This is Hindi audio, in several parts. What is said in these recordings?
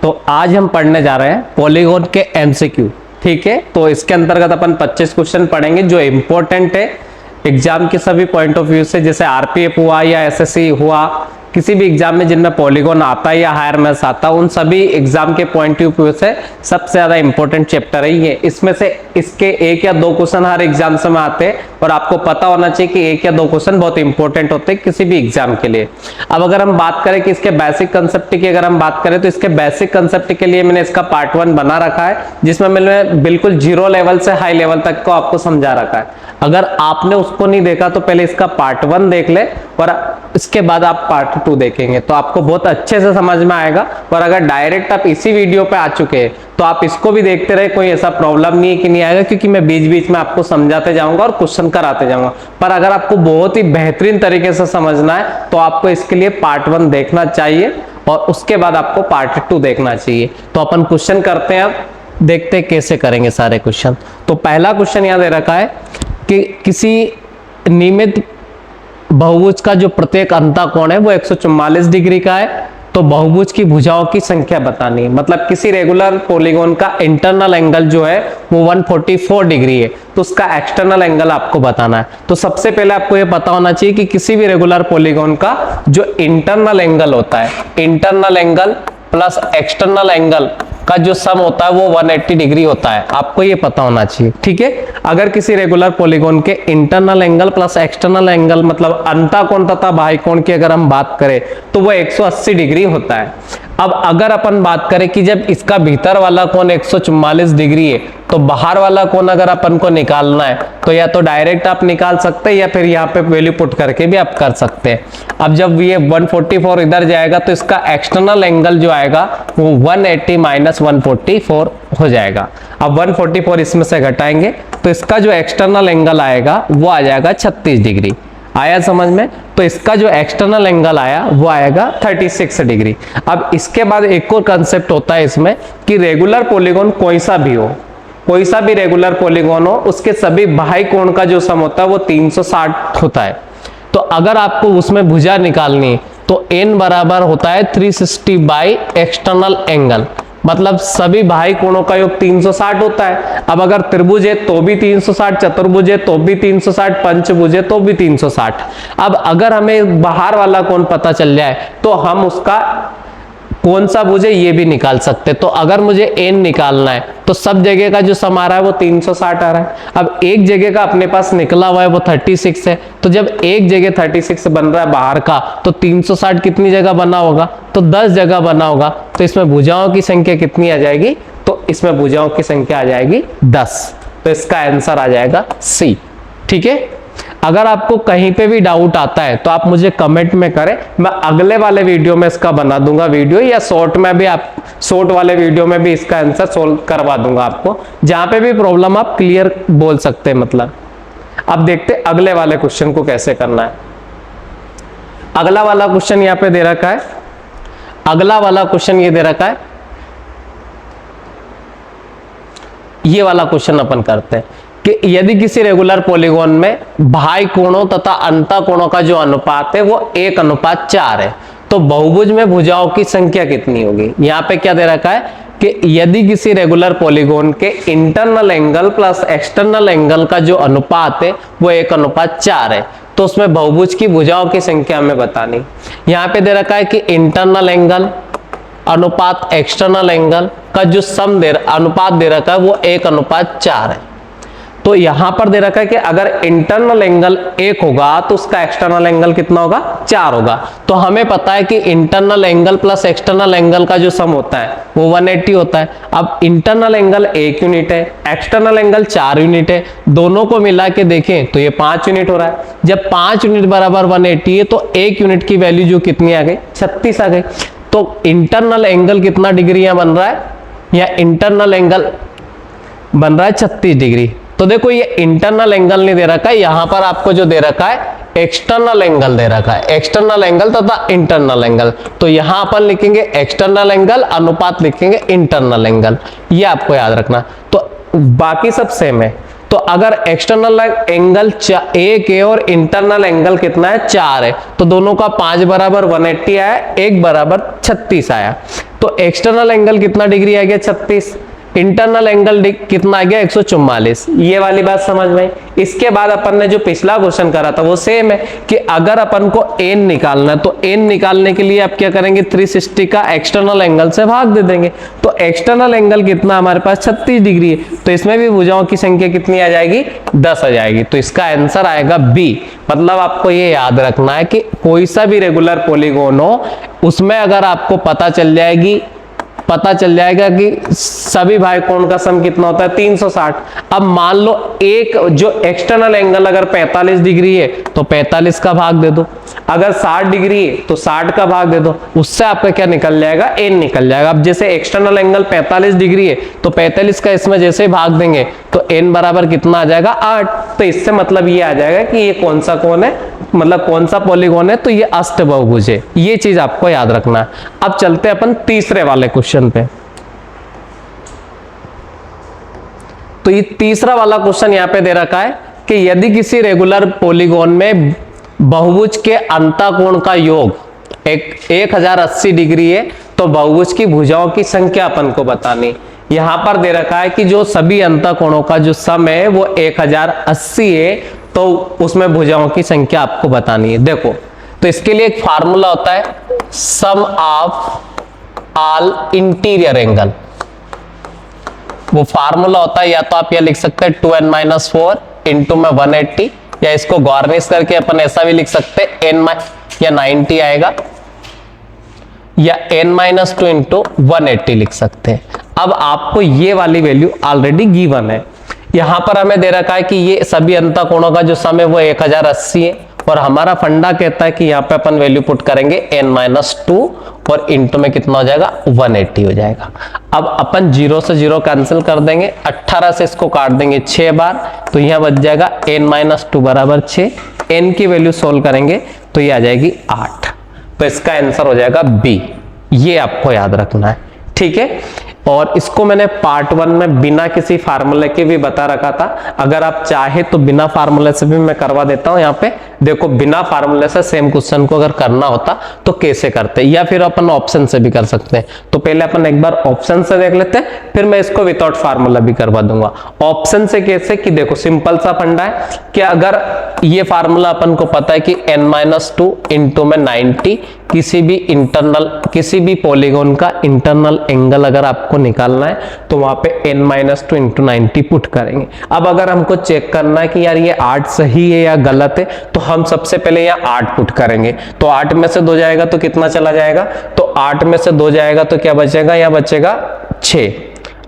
तो आज हम पढ़ने जा रहे हैं पॉलीगॉन के एमसीक्यू। ठीक है, तो इसके अंतर्गत अपन 25 क्वेश्चन पढ़ेंगे जो इंपॉर्टेंट है एग्जाम के सभी पॉइंट ऑफ व्यू से, जैसे आरपीएफ हुआ या एसएससी हुआ, किसी भी एग्जाम में जिनमें पॉलीगॉन आता है या हायर मैथ्स आता है, उन सभी एग्जाम के पॉइंट ऑफ व्यू से सबसे ज्यादा इंपॉर्टेंट चैप्टर है ये। इसमें से इसके एक या दो क्वेश्चन हर एग्जाम से में आते हैं और आपको पता होना चाहिए कि एक या दो क्वेश्चन बहुत इंपॉर्टेंट होते हैं किसी भी एग्जाम के लिए। अब अगर हम बात करें कि इसके बेसिक कंसेप्ट की, अगर हम बात करें तो इसके बेसिक कंसेप्ट के लिए मैंने इसका पार्ट 1 बना रखा है, जिसमें मैंने बिल्कुल जीरो लेवल से हाई लेवल तक को आपको समझा रखा है। अगर आपने उसको नहीं देखा तो पहले इसका पार्ट 1 देख ले और इसके बाद आप पार्ट 2 देखेंगे तो आपको बहुत अच्छे से समझ में आएगा। और अगर डायरेक्ट आप इसी वीडियो पे आ चुके हैं तो आप इसको भी देखते रहे, कोई ऐसा प्रॉब्लम नहीं है कि नहीं आएगा, क्योंकि मैं बीच बीच में आपको समझाते जाऊंगा और क्वेश्चन कराते जाऊंगा। पर अगर आपको बहुत ही बेहतरीन तरीके से समझना है तो आपको इसके लिए पार्ट 1 देखना चाहिए और उसके बाद आपको पार्ट 2 देखना चाहिए। तो अपन क्वेश्चन करते हैं, अब देखते हैं कैसे करेंगे सारे क्वेश्चन। तो पहला क्वेश्चन यहां दे रखा है कि किसी नियमित बहुभुज का जो प्रत्येक अंतःकोण है वो 144 डिग्री का है, तो बहुभुज की भुजाओं की संख्या बतानी है। मतलब किसी रेगुलर पॉलीगॉन का इंटरनल एंगल जो है वो 144 डिग्री है, तो उसका एक्सटर्नल एंगल आपको बताना है। तो सबसे पहले आपको ये पता होना चाहिए कि किसी भी रेगुलर पॉलीगॉन का जो इंटरनल एंगल होता है, internal angle plus external angle का जो सम होता है वो 180 डिग्री होता है, आपको ये पता होना चाहिए। ठीक है, अगर किसी रेगुलर पॉलीगॉन के internal angle plus external angle मतलब अंतःकोण तथा बाह्यकोण की अगर हम बात करें तो वो 180 डिग्री होता है। अब अगर अपन बात करें कि जब इसका भीतर वाला कोण 144 डिग्री है तो बाहर वाला कोण अगर अपन को निकालना है तो या तो डायरेक्ट आप निकाल सकते हैं या फिर यहाँ पे वैल्यू पुट करके भी आप कर सकते हैं। अब जब ये 144 इधर जाएगा तो इसका एक्सटर्नल एंगल जो आएगा वो 180 माइनस 144 हो जाएगा। अब 144 इसमें से घटाएंगे तो इसका जो एक्सटर्नल एंगल आएगा वो आ जाएगा 36 डिग्री। आया समझ में? तो इसका जो एक्सटर्नल एंगल आया वो आएगा 36 डिग्री। अब इसके बाद एक और कंसेप्ट होता है इसमें कि रेगुलर पॉलीगॉन कोई सा भी हो, कोई सा भी रेगुलर पॉलीगॉन हो, उसके सभी बाह्य कोण का जो सम होता है वो 360 होता है। तो अगर आपको उसमें भुजा निकालनी तो n बराबर होता है 360 बाई एक्सटर्नल एंगल, मतलब सभी बाह्य कोणों का योग 360 होता है। अब अगर त्रिभुज है तो भी 360, चतुर्भुज है तो भी 360, पंचभुज है तो भी 360। अब अगर हमें बाहर वाला कोण पता चल जाए तो हम उसका कौन सा भुज है ये भी निकाल सकते। तो अगर मुझे n निकालना है तो सब जगह का जो सम आ रहा है वो 360 आ रहा है। अब एक जगह का अपने पास निकला हुआ है वो 36 है, तो जब एक जगह 36 बन रहा है बाहर का तो 360 कितनी जगह बना होगा? तो 10 जगह बना होगा। तो इसमें भुजाओं की संख्या कितनी आ जाएगी? तो इसमें भुजाओं की संख्या आ जाएगी 10। तो इसका आंसर आ जाएगा सी। ठीक है, अगर आपको कहीं पे भी डाउट आता है तो आप मुझे कमेंट में करें, मैं अगले वाले वीडियो में इसका बना दूंगा वीडियो, या शॉर्ट में भी आप शॉर्ट वाले वीडियो में भी इसका आंसर सोल्व करवा दूंगा आपको। जहां पे भी प्रॉब्लम आप क्लियर बोल सकते हैं। मतलब अब देखते हैं अगले वाले क्वेश्चन को कैसे करना है। अगला वाला क्वेश्चन यहाँ पे दे रखा है, अगला वाला क्वेश्चन ये दे रखा है, ये वाला क्वेश्चन अपन करते हैं कि यदि किसी रेगुलर पॉलीगॉन में बाह्य कोणों तथा अंतःकोणों का जो अनुपात है वो 1:4 है, तो बहुभुज में भुजाओं की संख्या कितनी होगी? यहाँ पे क्या दे रखा है कि यदि किसी रेगुलर पॉलीगॉन के internal angle plus external angle का जो अनुपात है वो 1:4 है, तो उसमें बहुभुज की भुजाओं की संख्या हमें बतानी। यहाँ पे दे रखा है कि इंटरनल एंगल अनुपात एक्सटर्नल एंगल का जो सम अनुपात दे रखा है वो 1:4 है। तो यहां पर दे रखा है कि अगर इंटरनल एंगल 1 होगा तो उसका एक्सटर्नल एंगल कितना होगा? 4 होगा। तो हमें पता है कि internal angle plus external angle का जो सम होता है वो 180 होता है। अब इंटरनल एंगल 1 यूनिट है, एक्सटर्नल एंगल 4 यूनिट है, दोनों को मिला के देखें तो ये 5 यूनिट हो रहा है। जब 5 यूनिट बराबर 180 है तो 1 यूनिट की वैल्यू जो कितनी आ गई? 36 आ गई। तो इंटरनल एंगल कितना डिग्री यहां बन रहा है? या इंटरनल एंगल बन रहा है 36 डिग्री। तो देखो ये इंटरनल एंगल नहीं दे रखा है, यहां पर आपको जो दे रखा है एक्सटर्नल एंगल दे रखा है, एक्सटर्नल एंगल तथा इंटरनल एंगल। तो यहां अपन लिखेंगे एक्सटर्नल एंगल अनुपात लिखेंगे इंटरनल एंगल, ये आपको याद रखना। तो बाकी सब सेम है। तो अगर एक्सटर्नल एंगल 1 है और इंटरनल एंगल कितना है 4 है, तो दोनों का 5 बराबर 180 आया, 1 बराबर 36 आया। तो एक्सटर्नल एंगल कितना डिग्री आ गया 36, इंटरनल एंगल कितना आ गया 144। ये वाली बात समझ में आई। इसके बाद अपन ने जो पिछला क्वेश्चन करा था वो सेम है कि अगर अपन को एन निकालना है तो एन निकालने के लिए आप क्या करेंगे 360 का एक्सटर्नल एंगल से भाग दे देंगे। तो एक्सटर्नल एंगल कितना हमारे पास 36 डिग्री है, तो इसमें भी भुजाओं की संख्या कितनी आ जाएगी 10 आ जाएगी। तो इसका आंसर आएगा बी। मतलब आपको ये याद रखना है कि कोई सा भी रेगुलर पॉलीगॉन हो उसमें अगर आपको पता चल जाएगा कि सभी भाई कोण का सम कितना होता है 360। अब मान लो एक जो एक्सटर्नल एंगल अगर 45 डिग्री है तो 45 का भाग दे दो, अगर 60 डिग्री है तो 60 का भाग दे दो, उससे आपका क्या निकल जाएगा एन निकल जाएगा। अब जैसे एक्सटर्नल एंगल 45 डिग्री है तो 45 का इसमें जैसे भाग देंगे तो एन बराबर कितना आ जाएगा 8। तो इससे मतलब ये आ जाएगा कि ये कौन सा कोण है, मतलब कौन सा पॉलीगॉन है, तो ये अष्टबहुभुज है। ये चीज आपको याद रखना है। अब चलते हैं अपन तीसरे वाले क्वेश्चन पे। तो ये तीसरा वाला क्वेश्चन यहां पे दे रखा है कि यदि किसी रेगुलर पॉलीगॉन में बहुभुज के अंतःकोण का योग 1080 डिग्री है तो बहुभुज की भुजाओं की संख्या अपन को बतानी। यहां पर दे रखा है कि जो सभी अंतःकोणों का जो सम है वो 1080 है, तो उसमें भुजाओं की संख्या आपको बतानी है। देखो तो इसके लिए एक फार्मूला होता है सम ऑफ ऑल इंटीरियर एंगल। वो फार्मूला होता है या तो आप ये लिख सकते हैं 2n-4 इंटू में 180, या इसको गार्निश करके अपन ऐसा भी लिख सकते हैं n या 90 आएगा, या n-2 इंटू 180 लिख सकते हैं। अब आपको ये वाली वैल्यू ऑलरेडी गिवन है। यहां पर हमें दे रखा है कि ये सभी अंतःकोणों का जो सम है वो 1080 है, और हमारा फंडा कहता है कि यहाँ पे अपन वैल्यू पुट करेंगे n-2 और इंटू में कितना हो जाएगा 180 हो जाएगा। अब अपन 0 से 0 कैंसिल कर देंगे, 18 से इसको काट देंगे 6 बार, तो यहाँ बच जाएगा n-2 बराबर 6। n की वैल्यू सोल्व करेंगे तो ये आ जाएगी 8। तो इसका आंसर हो जाएगा बी। ये आपको याद रखना है, ठीक है। और इसको मैंने पार्ट 1 में बिना किसी फार्मूले के भी बता रखा था। अगर आप चाहे तो बिना फार्मूले से भी मैं करवा देता हूं। यहाँ पे देखो बिना फार्मूले से सेम क्वेश्चन को अगर करना होता तो कैसे करते, या फिर अपन ऑप्शन से भी कर सकते हैं। तो पहले अपन एक बार ऑप्शन से देख लेते हैं, फिर मैं इसको विदाउट फार्मूला भी करवा दूंगा। ऑप्शन से कैसे कि देखो सिंपल सा फंडा है कि अगर ये फार्मूला अपन को पता है कि n-2 इंटू में 90 किसी भी पॉलीगॉन का इंटरनल एंगल अगर आपको निकालना है तो वहां पे n-2 इंटू 90 पुट करेंगे। अब अगर हमको चेक करना है कि यार ये 8 सही है या गलत है, तो हम सबसे पहले यहाँ 8 पुट करेंगे। तो 8 में से 2 जाएगा तो कितना चला जाएगा, तो 8 में से 2 जाएगा तो क्या बचेगा, यहाँ बचेगा 6।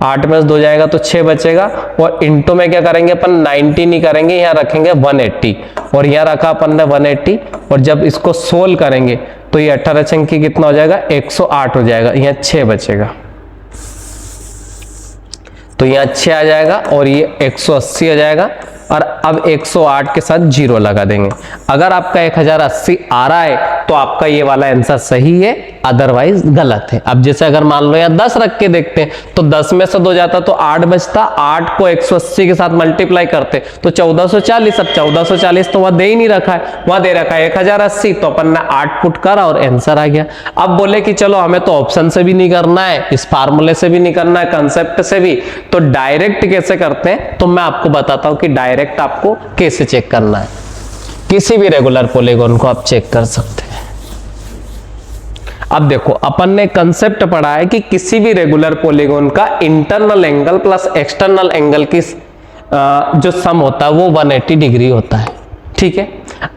8 में से 2 जाएगा तो 6 बचेगा, और इंटू में क्या करेंगे अपन 90 नहीं करेंगे, यहाँ रखेंगे 180, और यहाँ रखा अपन ने 180, और जब इसको सोल्व करेंगे तो ये 18 छंकी कितना हो जाएगा 108 हो जाएगा, यहाँ 6 बचेगा, तो यहाँ 6 आ जाएगा और ये 180 आ जाएगा। और अब 108 के साथ 0 लगा देंगे। अगर आपका 1080 आ रहा है तो आपका ये वाला आंसर सही है, अदरवाइज गलत है। अब जैसे अगर मान लो यहाँ 10 रख के देखते हैं तो 10 में से 2 जाता तो 8 बचता, 8 को 180 के साथ मल्टीप्लाई करते तो 1440। अब 1440 तो वहां दे ही नहीं रखा है, वहां दे रखा है 1080, तो अपन ने 8 पुट करा और आंसर आ गया। अब बोले कि चलो हमें तो ऑप्शन से भी नहीं करना है, इस फार्मूले से भी नहीं करना है, कंसेप्ट से भी, तो डायरेक्ट कैसे करते हैं, तो मैं आपको बताता हूं कि डायरेक्ट आपको कैसे चेक करना है। किसी भी रेगुलर पॉलीगॉन को आप चेक कर सकते हैं। अब देखो अपन ने कंसेप्ट पढ़ा है कि किसी भी रेगुलर पॉलीगॉन का internal angle plus external angle की जो सम होता है वो 180 डिग्री होता है, ठीक है।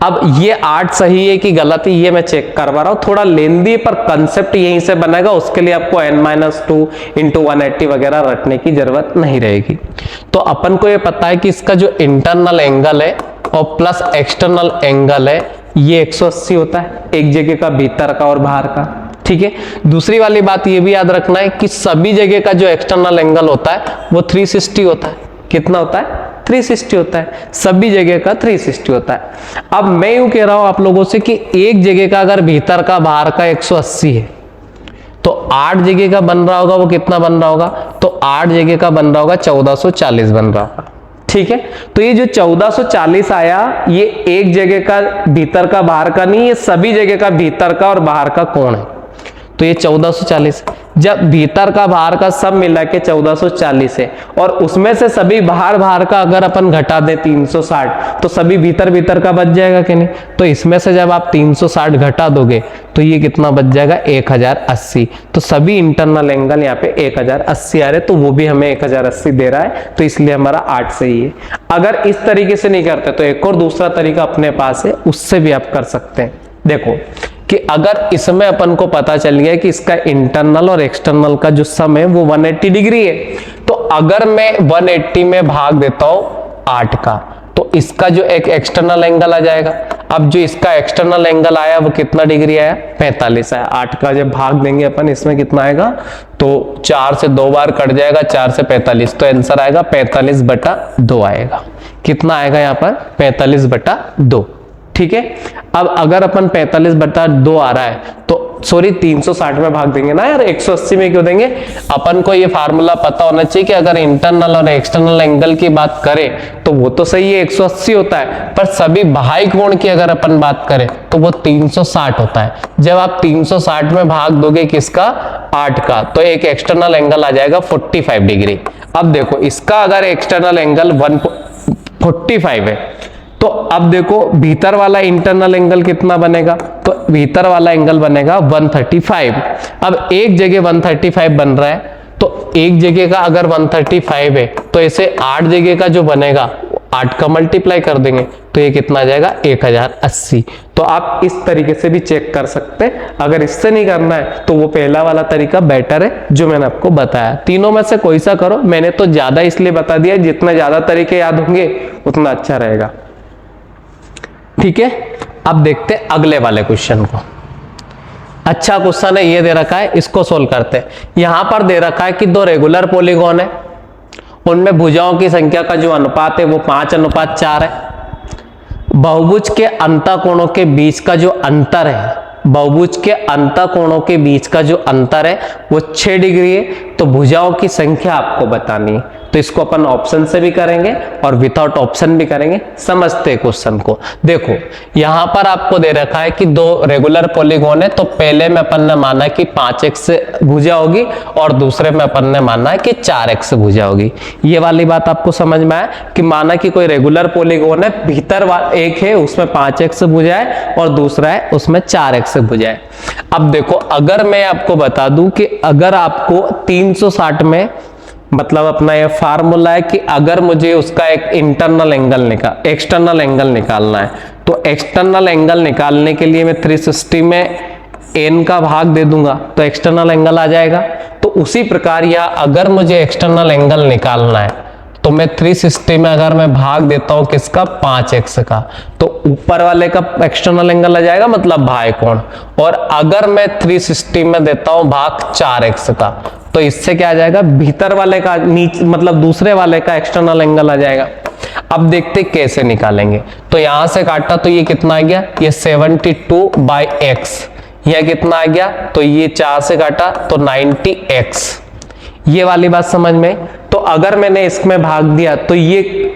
अब ये 8 सही है कि गलत है ये मैं चेक करवा रहा हूं, थोड़ा लेंदी पर कंसेप्ट यहीं से बनेगा, उसके लिए आपको n-2 इंटू 180 वगैरह रटने की जरूरत नहीं रहेगी। तो अपन को ये पता है कि इसका जो इंटरनल एंगल है और प्लस एक्सटर्नल एंगल है ये 180 होता है, एक जगह का भीतर का और बाहर का, ठीक है। दूसरी वाली बात ये भी याद रखना है कि सभी जगह का जो एक्सटर्नल एंगल होता है वो 360 होता है। कितना होता है, 360 होता है, सभी जगह का 360 होता है। अब मैं यूं कह रहा हूं आप लोगों से कि एक जगह का अगर भीतर का बाहर का 180 है तो 8 जगह का बन रहा होगा वो कितना बन रहा होगा, तो 8 जगह का बन रहा होगा 1440 बन रहा होगा, ठीक है। तो ये जो 1440 आया ये एक जगह का भीतर का बाहर का नहीं, ये सभी जगह का भीतर का और बाहर का कोण है। तो ये 1440। जब भीतर का बाहर का सब मिला के 1440 है और उसमें से सभी बाहर का अगर अपन घटा दें 360 तो सभी भीतर का बच जाएगा कि नहीं। तो इसमें से जब आप 360 घटा दोगे तो ये कितना बच जाएगा 1080। तो सभी इंटरनल एंगल यहाँ पे 1080 आ रहे, तो वो भी हमें 1080 दे रहा है, तो इसलिए हमारा 8 सही है। अगर इस तरीके से नहीं करते तो एक और दूसरा तरीका अपने पास है, उससे भी आप कर सकते हैं। देखो कि अगर इसमें अपन को पता चल गया कि इसका इंटरनल और एक्सटर्नल का जो सम है वो 180 डिग्री है, तो अगर मैं 180 में भाग देता हूं 8 का, तो इसका जो एक एक्सटर्नल एंगल आ जाएगा। अब जो इसका एक्सटर्नल एंगल आया वो कितना डिग्री आया, 45 आया। 8 का जब भाग देंगे अपन इसमें कितना आएगा, तो 4 से 2 बार कट जाएगा, 4 से 45, तो आंसर आएगा 45/2 आएगा। कितना आएगा यहाँ पर 45/2। ठीक है। अब अगर अपन 45/2 आ रहा है तो सॉरी 360 में भाग देंगे ना यार, 180 में क्यों देंगे। अपन को ये फार्मूला पता होना चाहिए कि अगर इंटरनल और एक्सटर्नल एंगल की बात करें तो वो तो सही है 180 होता है, पर सभी बाह्य कोण की अगर अपन बात करें तो वो 360 होता है। जब आप 360 में भाग दोगे किसका, 8 का, तो एक एक्सटर्नल एंगल आ जाएगा 45 डिग्री। अब देखो इसका अगर एक्सटर्नल एंगल 145 है तो अब देखो भीतर वाला इंटरनल एंगल कितना बनेगा, तो भीतर वाला एंगल बनेगा 135। अब एक जगह 135 बन रहा है, तो एक जगह का अगर 135 है तो ऐसे 8 जगह का जो बनेगा 8 का मल्टीप्लाई कर देंगे तो ये कितना आ जाएगा 1080। तो आप इस तरीके से भी चेक कर सकते हैं। अगर इससे नहीं करना है तो वो पहला वाला तरीका बेटर है जो मैंने आपको बताया। तीनों में से कोई सा करो, मैंने तो ज्यादा इसलिए बता दिया, जितने ज्यादा तरीके याद होंगे उतना अच्छा रहेगा। ठीक है। अब देखते हैं अगले वाले क्वेश्चन को। अच्छा क्वेश्चन है, ये दे रखा है, इसको सोल्व करते हैं। यहां पर दे रखा है कि 2 रेगुलर पॉलीगॉन है, उनमें भुजाओं की संख्या का जो अनुपात है वो 5:4 है। बहुभुज के अंतःकोणों के बीच का जो अंतर है, बहुभुज के अंतःकोणों के बीच का जो अंतर है वो 6 डिग्री है। तो भुजाओं की संख्या आपको बतानी है, तो इसको अपन ऑप्शन से भी करेंगे और विदाउट ऑप्शन भी करेंगे। समझते हैं क्वेश्चन को। देखो यहां पर आपको दे रखा है कि 2 रेगुलर पॉलीगॉन है, तो पहले में अपन ने माना कि 5x भुजा होगी और दूसरे में अपन ने माना है कि 4x भुजा होगी। ये वाली बात आपको समझ में आया कि माना कि कोई रेगुलर पॉलीगॉन है, भीतर एक है उसमें 5x भुजा है और दूसरा है उसमें 4x भुजा है। अब देखो अगर मैं आपको बता दूं कि अगर आपको 360 में, मतलब अपना ये फार्मूला है कि अगर मुझे उसका एक एक्सटर्नल एंगल निकालना है, तो एक्सटर्नल एंगल निकालने के लिए मैं 360 में n का भाग दे दूंगा तो एक्सटर्नल एंगल आ जाएगा। तो उसी प्रकार यह अगर मुझे एक्सटर्नल एंगल निकालना है तो मैं 360 में अगर मैं भाग देता हूं किसका, 5x का, तो ऊपर वाले का एक्सटर्नल एंगल आ जाएगा, मतलब बाह्य कोण। और अगर मैं 360 में देता हूं भाग 4x का, तो इससे क्या आ जाएगा, भीतर वाले का नीचे, मतलब दूसरे वाले का एक्सटर्नल एंगल आ जाएगा। अब देखते कैसे निकालेंगे। तो यहां से काटा तो ये कितना आ गया, ये 72/x। यह कितना आ गया, तो ये 4 से काटा तो 90x। ये वाली बात समझ में। तो अगर मैंने इसमें भाग दिया तो ये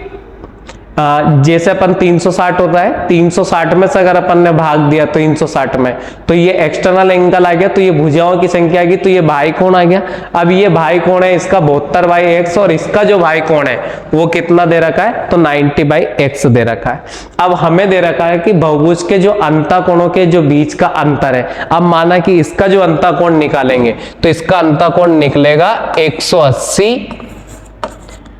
जैसे अपन 360 होता है, 360 में से अगर अपन ने भाग दिया 360 में, तो ये एक्सटर्नल एंगल आ गया, तो ये भुजाओं की संख्या आ गई, तो ये बाह्य कोण आ गया। अब ये बाह्य कोण है इसका 72/x और इसका जो बाह्य कोण है वो कितना दे रखा है, तो 90/x दे रखा है। अब हमें दे रखा है कि बहुभुज के जो अंतःकोणों के जो बीच का अंतर है। अब माना कि इसका जो अंतःकोण निकालेंगे तो इसका अंतःकोण निकलेगा 180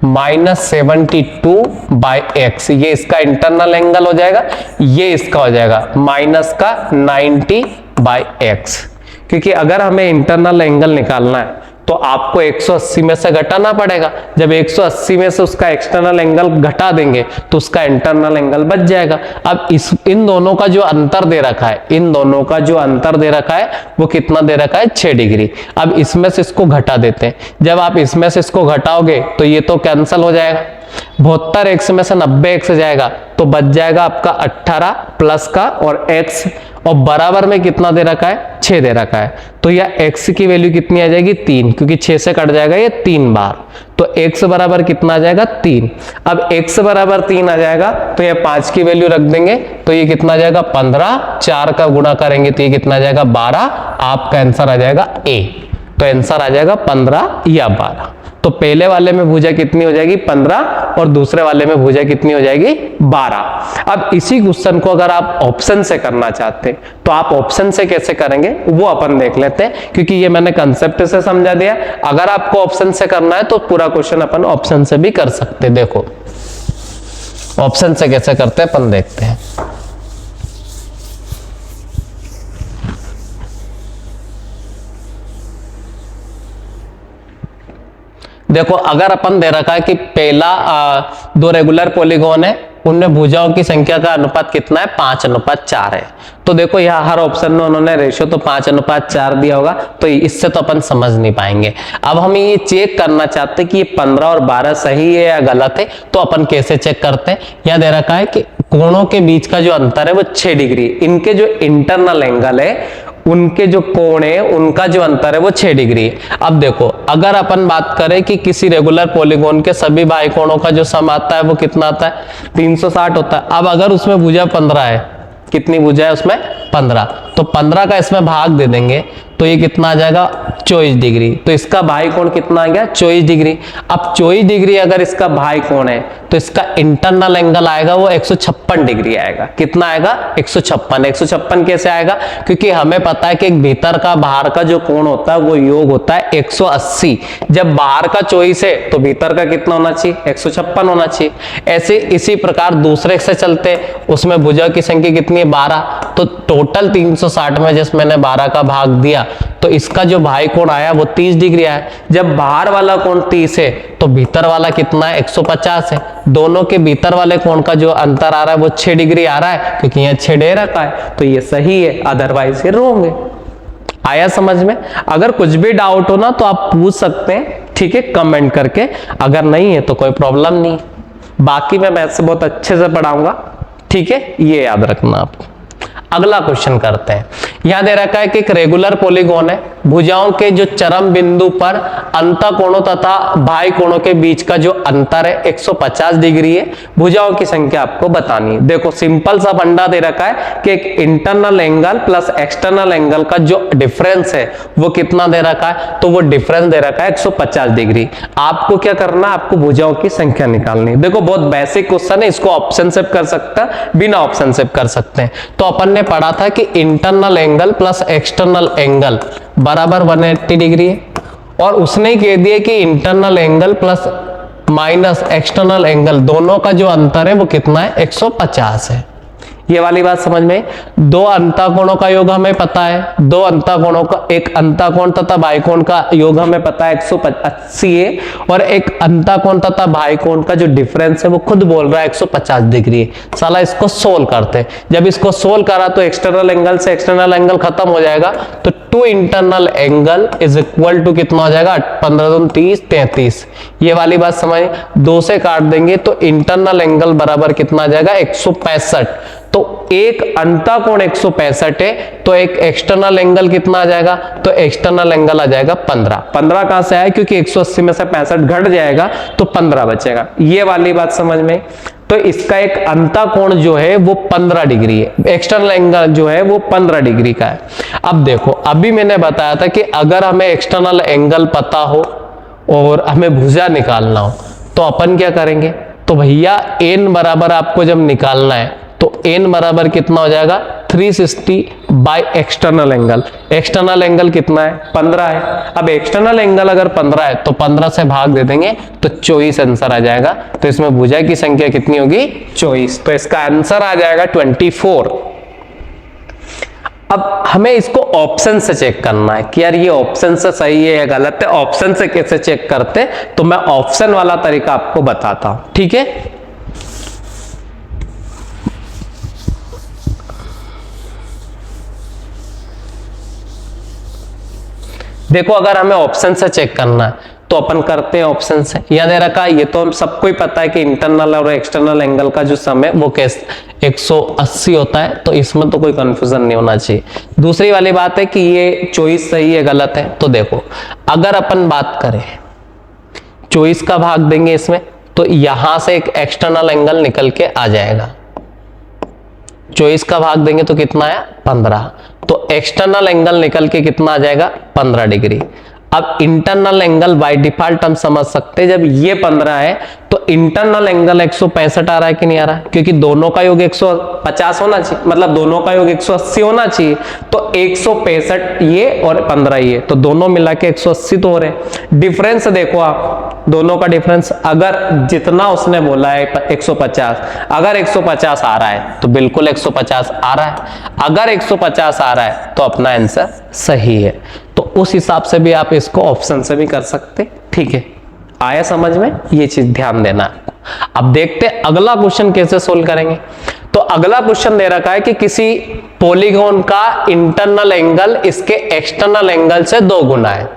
-72/x। ये इसका इंटरनल एंगल हो जाएगा, ये इसका हो जाएगा माइनस का 90/x। क्योंकि अगर हमें इंटरनल एंगल निकालना है तो आपको 180 में से घटाना पड़ेगा। जब 180 में से उसका एक्सटर्नल एंगल घटा देंगे तो उसका इंटरनल एंगल बच जाएगा। अब इन दोनों का जो अंतर दे रखा है, इन दोनों का जो अंतर दे रखा है वो कितना दे रखा है, 6 डिग्री। अब इसमें से इसको घटा देते हैं। जब आप इसमें से इसको घटाओगे तो ये तो कैंसिल हो जाएगा, 72x में से 90x जाएगा तो बच जाएगा आपका 18 प्लस का और x, और बराबर में कितना दे रखा है, 6 दे रखा है। तो यह x की वैल्यू कितनी आ जाएगी, 3, क्योंकि 6 से कट जाएगा ये 3 बार। तो x बराबर कितना आ जाएगा 3। अब x बराबर 3 आ जाएगा तो ये 5 की वैल्यू रख देंगे तो ये कितना आ जाएगा 15, 4 का गुणा करेंगे तो ये कितना आ जाएगा 12। आपका आंसर आ जाएगा A। तो आंसर आ जाएगा 15 या 12। तो पहले वाले में भुजा कितनी हो जाएगी 15 और दूसरे वाले में भुजा कितनी हो जाएगी 12। अब इसी क्वेश्चन को अगर आप ऑप्शन से करना चाहते हैं तो आप ऑप्शन से कैसे करेंगे वो अपन देख लेते हैं, क्योंकि ये मैंने कंसेप्ट से समझा दिया। अगर आपको ऑप्शन से करना है तो पूरा क्वेश्चन अपन ऑप्शन से भी कर सकते हैं। देखो ऑप्शन से कैसे करते हैं अपन देखते हैं। देखो अगर अपन दे रखा है कि पहला 2 रेगुलर पॉलीगॉन है, उनमें भुजाओं की संख्या का अनुपात कितना है 5:4 है। तो देखो यहाँ हर ऑप्शन में उन्होंने रेशियो तो 5:4 दिया होगा, तो इससे तो अपन समझ नहीं पाएंगे। अब हम ये चेक करना चाहते हैं कि ये 15 और 12 सही है या गलत है। तो अपन कैसे चेक करते हैं, यहाँ दे रखा है कि कोणों के बीच का जो अंतर है वो 6 डिग्री, इनके जो इंटरनल एंगल है उनके जो कोण है उनका जो अंतर है वो 6 डिग्री है। अब देखो अगर अपन बात करें कि किसी रेगुलर पॉलीगॉन के सभी बाई कोणों का जो सम आता है वो कितना आता है 360 होता है। अब अगर उसमें भुजा 15 है, कितनी भुजा है उसमें 15, तो 15 का इसमें भाग दे देंगे तो ये कितना आ जाएगा 24 डिग्री। तो इसका भाई कोण कितना आ गया 24 डिग्री। अब 24 डिग्री अगर इसका भाई कोण है तो इसका इंटरनल एंगल आएगा वो 156 डिग्री आएगा। कितना आएगा 156। 156 कैसे आएगा, क्योंकि हमें पता है कि एक भीतर का बाहर का जो कोण होता है वो योग होता है 180। जब बाहर का 24 है तो भीतर का कितना होना चाहिए 156 होना चाहिए। ऐसे इसी प्रकार दूसरे से चलते, उसमें भुजा की संख्या कितनी है 12, तो टोटल 360 में जैसे मैंने 12 का भाग दिया तो इसका जो भाई कोण आया वो 30 डिग्री आया। जब बाहर वाला कोण 30 है तो भीतर वाला कितना है 150 है। दोनों के भीतर वाले कोण का जो अंतर आ रहा है वो 6 डिग्री आ रहा है, क्योंकि यहाँ 6 दे रखा है, तो ये सही है, अदरवाइज ये रॉन्ग है। आया समझ में? अगर कुछ भी डाउट हो ना तो आप पूछ सकते हैं, ठीक है, कमेंट करके। अगर नहीं है तो कोई प्रॉब्लम नहीं, बाकी मैं मैथ से बहुत अच्छे से पढ़ाऊंगा, ठीक है, ये याद रखना आप। अगला क्वेश्चन करते हैं। यहां दे रखा है कि एक रेगुलर पॉलीगॉन है, भुजाओं के जो चरम बिंदु पर अंतःकोणों तथा बाह्य कोणों के बीच का जो अंतर है 150 डिग्री है। भुजाओं की संख्या आपको बतानी है। देखो सिंपल सा फंडा दे रखा है कि एक internal angle plus external angle का जो डिफरेंस है वो कितना दे रखा है, तो वो डिफरेंस दे रखा है 150 डिग्री। आपको क्या करना है, आपको भुजाओं की संख्या निकालनी है। देखो बहुत बेसिक क्वेश्चन है, इसको ऑप्शन से कर सकता है, बिना ऑप्शन से कर सकते हैं। तो अपन ने पढ़ा था कि internal angle plus external angle बराबर 180 डिग्री है, और उसने कह दिया कि internal angle plus minus external angle दोनों का जो अंतर है वो कितना है 150 है। ये वाली बात समझ में? दो अंतःकोणों का योग हमें पता है, दो अंतःकोणों का, एक अंतःकोण तथा बाह्यकोण का योग हमें पता है 180 है, और एक अंतःकोण तथा बाह्यकोण का जो डिफरेंस है वो खुद बोल रहा है 150 डिग्री है। साला इसको सोल्व करते हैं। जब इसको सोल्व करा तो एक्सटर्नल एंगल से एक्सटर्नल एंगल खत्म हो जाएगा, तो 2 internal angle is equal to कितना हो जाएगा 15 दूनी 30 33। ये वाली बात समझ, 2 से काट देंगे तो इंटरनल एंगल बराबर कितना आ जाएगा 165। तो एक अंतःकोण 165 है, तो एक एक्सटर्नल एंगल कितना आ जाएगा, तो एक्सटर्नल एंगल आ जाएगा 15। 15 कहां से आया, क्योंकि 180 में से 65 घट जाएगा तो 15 बचेगा। ये वाली बात समझ में? तो इसका एक अंतःकोण जो है वो 15 डिग्री है, एक्सटर्नल एंगल जो है वो 15 डिग्री का है। अब देखो अभी मैंने बताया था कि अगर हमें एक्सटर्नल एंगल पता हो और हमें भुजा निकालना हो तो अपन क्या करेंगे, तो भैया n बराबर आपको जब निकालना है तो n बराबर कितना हो जाएगा 360 by external angle. External angle कितना है 15 है। अब एक्सटर्नल एंगल अगर 15 है तो 15 से भाग दे देंगे तो 24 आंसर आ जाएगा। तो इसमें भुजा की संख्या कितनी होगी 24, तो इसका आंसर आ जाएगा 24। अब हमें इसको ऑप्शन से चेक करना है कि यार ये ऑप्शन से सही है या गलत है। ऑप्शन से कैसे चेक करते, तो मैं ऑप्शन वाला तरीका आपको बताता हूं, ठीक है। देखो अगर हमें ऑप्शन से चेक करना है तो अपन करते हैं ऑप्शन से। याद रखा, ये तो हम सबको ही पता है कि इंटरनल और एक्सटर्नल एंगल का जो सम है वो कैसे 180 होता है, तो इसमें तो कोई कंफ्यूजन नहीं होना चाहिए। दूसरी वाली बात है कि ये चॉइस सही है गलत है। तो देखो अगर अपन बात करें 24 का भाग देंगे इसमें तो यहां से एक एक्सटर्नल एंगल निकल के आ जाएगा। 24 का भाग देंगे तो कितना आया 15, तो एक्सटर्नल एंगल निकल के कितना आ जाएगा 15 डिग्री। अब इंटरनल एंगल बाय डिफॉल्ट हम समझ सकते हैं, जब ये 15 है तो इंटरनल एंगल 165 आ रहा है कि नहीं आ रहा है, क्योंकि दोनों का योग 150 होना चाहिए, मतलब दोनों का योग 180 होना चाहिए। तो 165 ये और 15 ये, तो दोनों मिला के 180 तो हो रहे। डिफरेंस देखो आप, दोनों का डिफरेंस अगर जितना उसने बोला है 150, अगर 150 आ रहा है तो बिल्कुल 150 आ रहा है, अगर 150 आ रहा है तो अपना आंसर सही है। तो उस हिसाब से भी आप इसको ऑप्शन से भी कर सकते, ठीक है। आया समझ में, ये चीज ध्यान देना है। अब देखते हैं अगला क्वेश्चन कैसे सोल्व करेंगे। तो अगला क्वेश्चन दे रखा है कि किसी पॉलीगॉन का इंटरनल एंगल इसके एक्सटर्नल एंगल से 2 गुना है,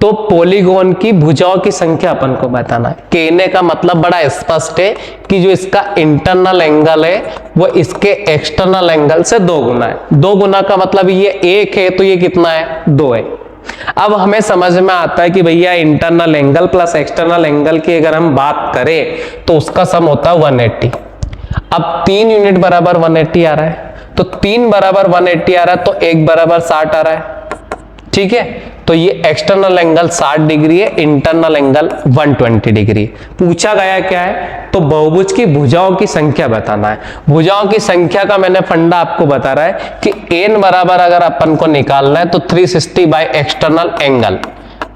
तो पॉलीगॉन की भुजाओं की संख्या अपन को बताना है। कहने का मतलब बड़ा स्पष्ट है कि जो इसका इंटरनल एंगल है वो इसके एक्सटर्नल एंगल से 2 गुना है। 2 गुना का मतलब ये 1 है तो ये कितना है 2 है। अब हमें समझ में आता है कि भैया internal angle plus external angle की अगर हम बात करें तो उसका सम होता है 180। अब 3 यूनिट बराबर 180 आ रहा है, तो 3 बराबर 180 आ रहा है तो 1 बराबर 60 आ रहा है, ठीक है। तो ये एक्सटर्नल एंगल 60 डिग्री है, इंटरनल एंगल 120 डिग्री। पूछा गया क्या है, तो बहुभुज की भुजाओं की संख्या बताना है। भुजाओं की संख्या का मैंने फंडा आपको बता रहा है कि n बराबर अगर अपन को निकालना है तो 360 बाय एक्सटर्नल एंगल।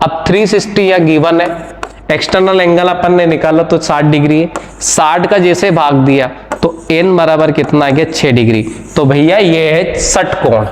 अब 360 या गिवन है, एक्सटर्नल एंगल अपन ने निकाला तो 60 डिग्री है, 60 का जैसे भाग दिया तो n बराबर कितना आ गया 6 डिग्री। तो भैया ये है षटकोण।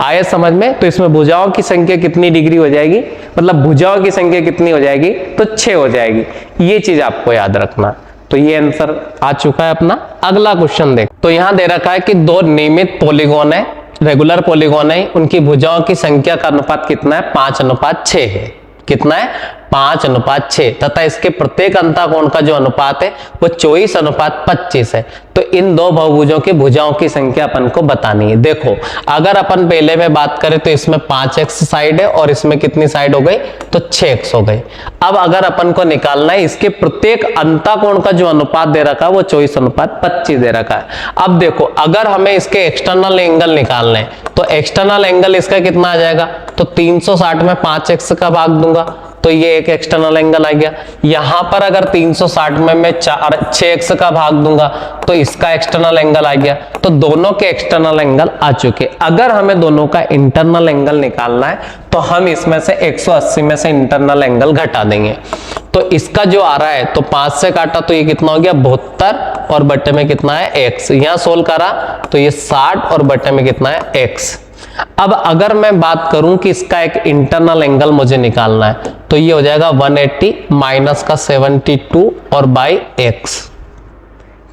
आया समझ में, तो इसमें भुजाओं की संख्या कितनी डिग्री हो जाएगी, मतलब भुजाओं की संख्या कितनी हो जाएगी, तो 6 हो जाएगी। ये चीज आपको याद रखना। तो ये आंसर आ चुका है अपना। अगला क्वेश्चन देख, तो यहां दे रखा है कि 2 नियमित पॉलीगॉन है, रेगुलर पॉलीगॉन है, उनकी भुजाओं की संख्या का अनुपात कितना है 5:6 है। कितना है 5:6 तथा इसके प्रत्येक अंतःकोण का जो अनुपात है वो 24:25 है। तो इन 2 बहुभुजों की भुजाओं की संख्या अपन को बतानी है। देखो अगर अपन पहले में बात करें तो इसमें 5x साइड है और इसमें कितनी साइड हो गई, तो 6x हो गई। अब अगर अपन को निकालना है इसके प्रत्येक अंतःकोण का जो अनुपात दे रखा है वो 24:25 दे रखा है। अब देखो अगर हमें इसके एक्सटर्नल एंगल निकालने हैं तो एक्सटर्नल एंगल इसका कितना आ जाएगा, तो 360 में 5x का भाग दूंगा तो ये एक एक्सटर्नल एंगल आ गया। यहां पर अगर 360 में मैं 6x का भाग दूंगा तो इसका एक्सटर्नल एंगल आ गया। तो दोनों के एक्सटर्नल एंगल आ चुके। अगर हमें दोनों का इंटरनल एंगल निकालना है तो हम इसमें से 180 में से इंटरनल एंगल घटा देंगे। तो इसका जो आ रहा है तो 5 से काटा तो ये कितना हो गया 72 और बटे में कितना है x। यहां सोल्व करा तो ये 60 और बटे में कितना है x। अब अगर मैं बात करूं कि इसका एक इंटरनल एंगल मुझे निकालना है तो ये हो जाएगा 180 माइनस का 72 और बाई x,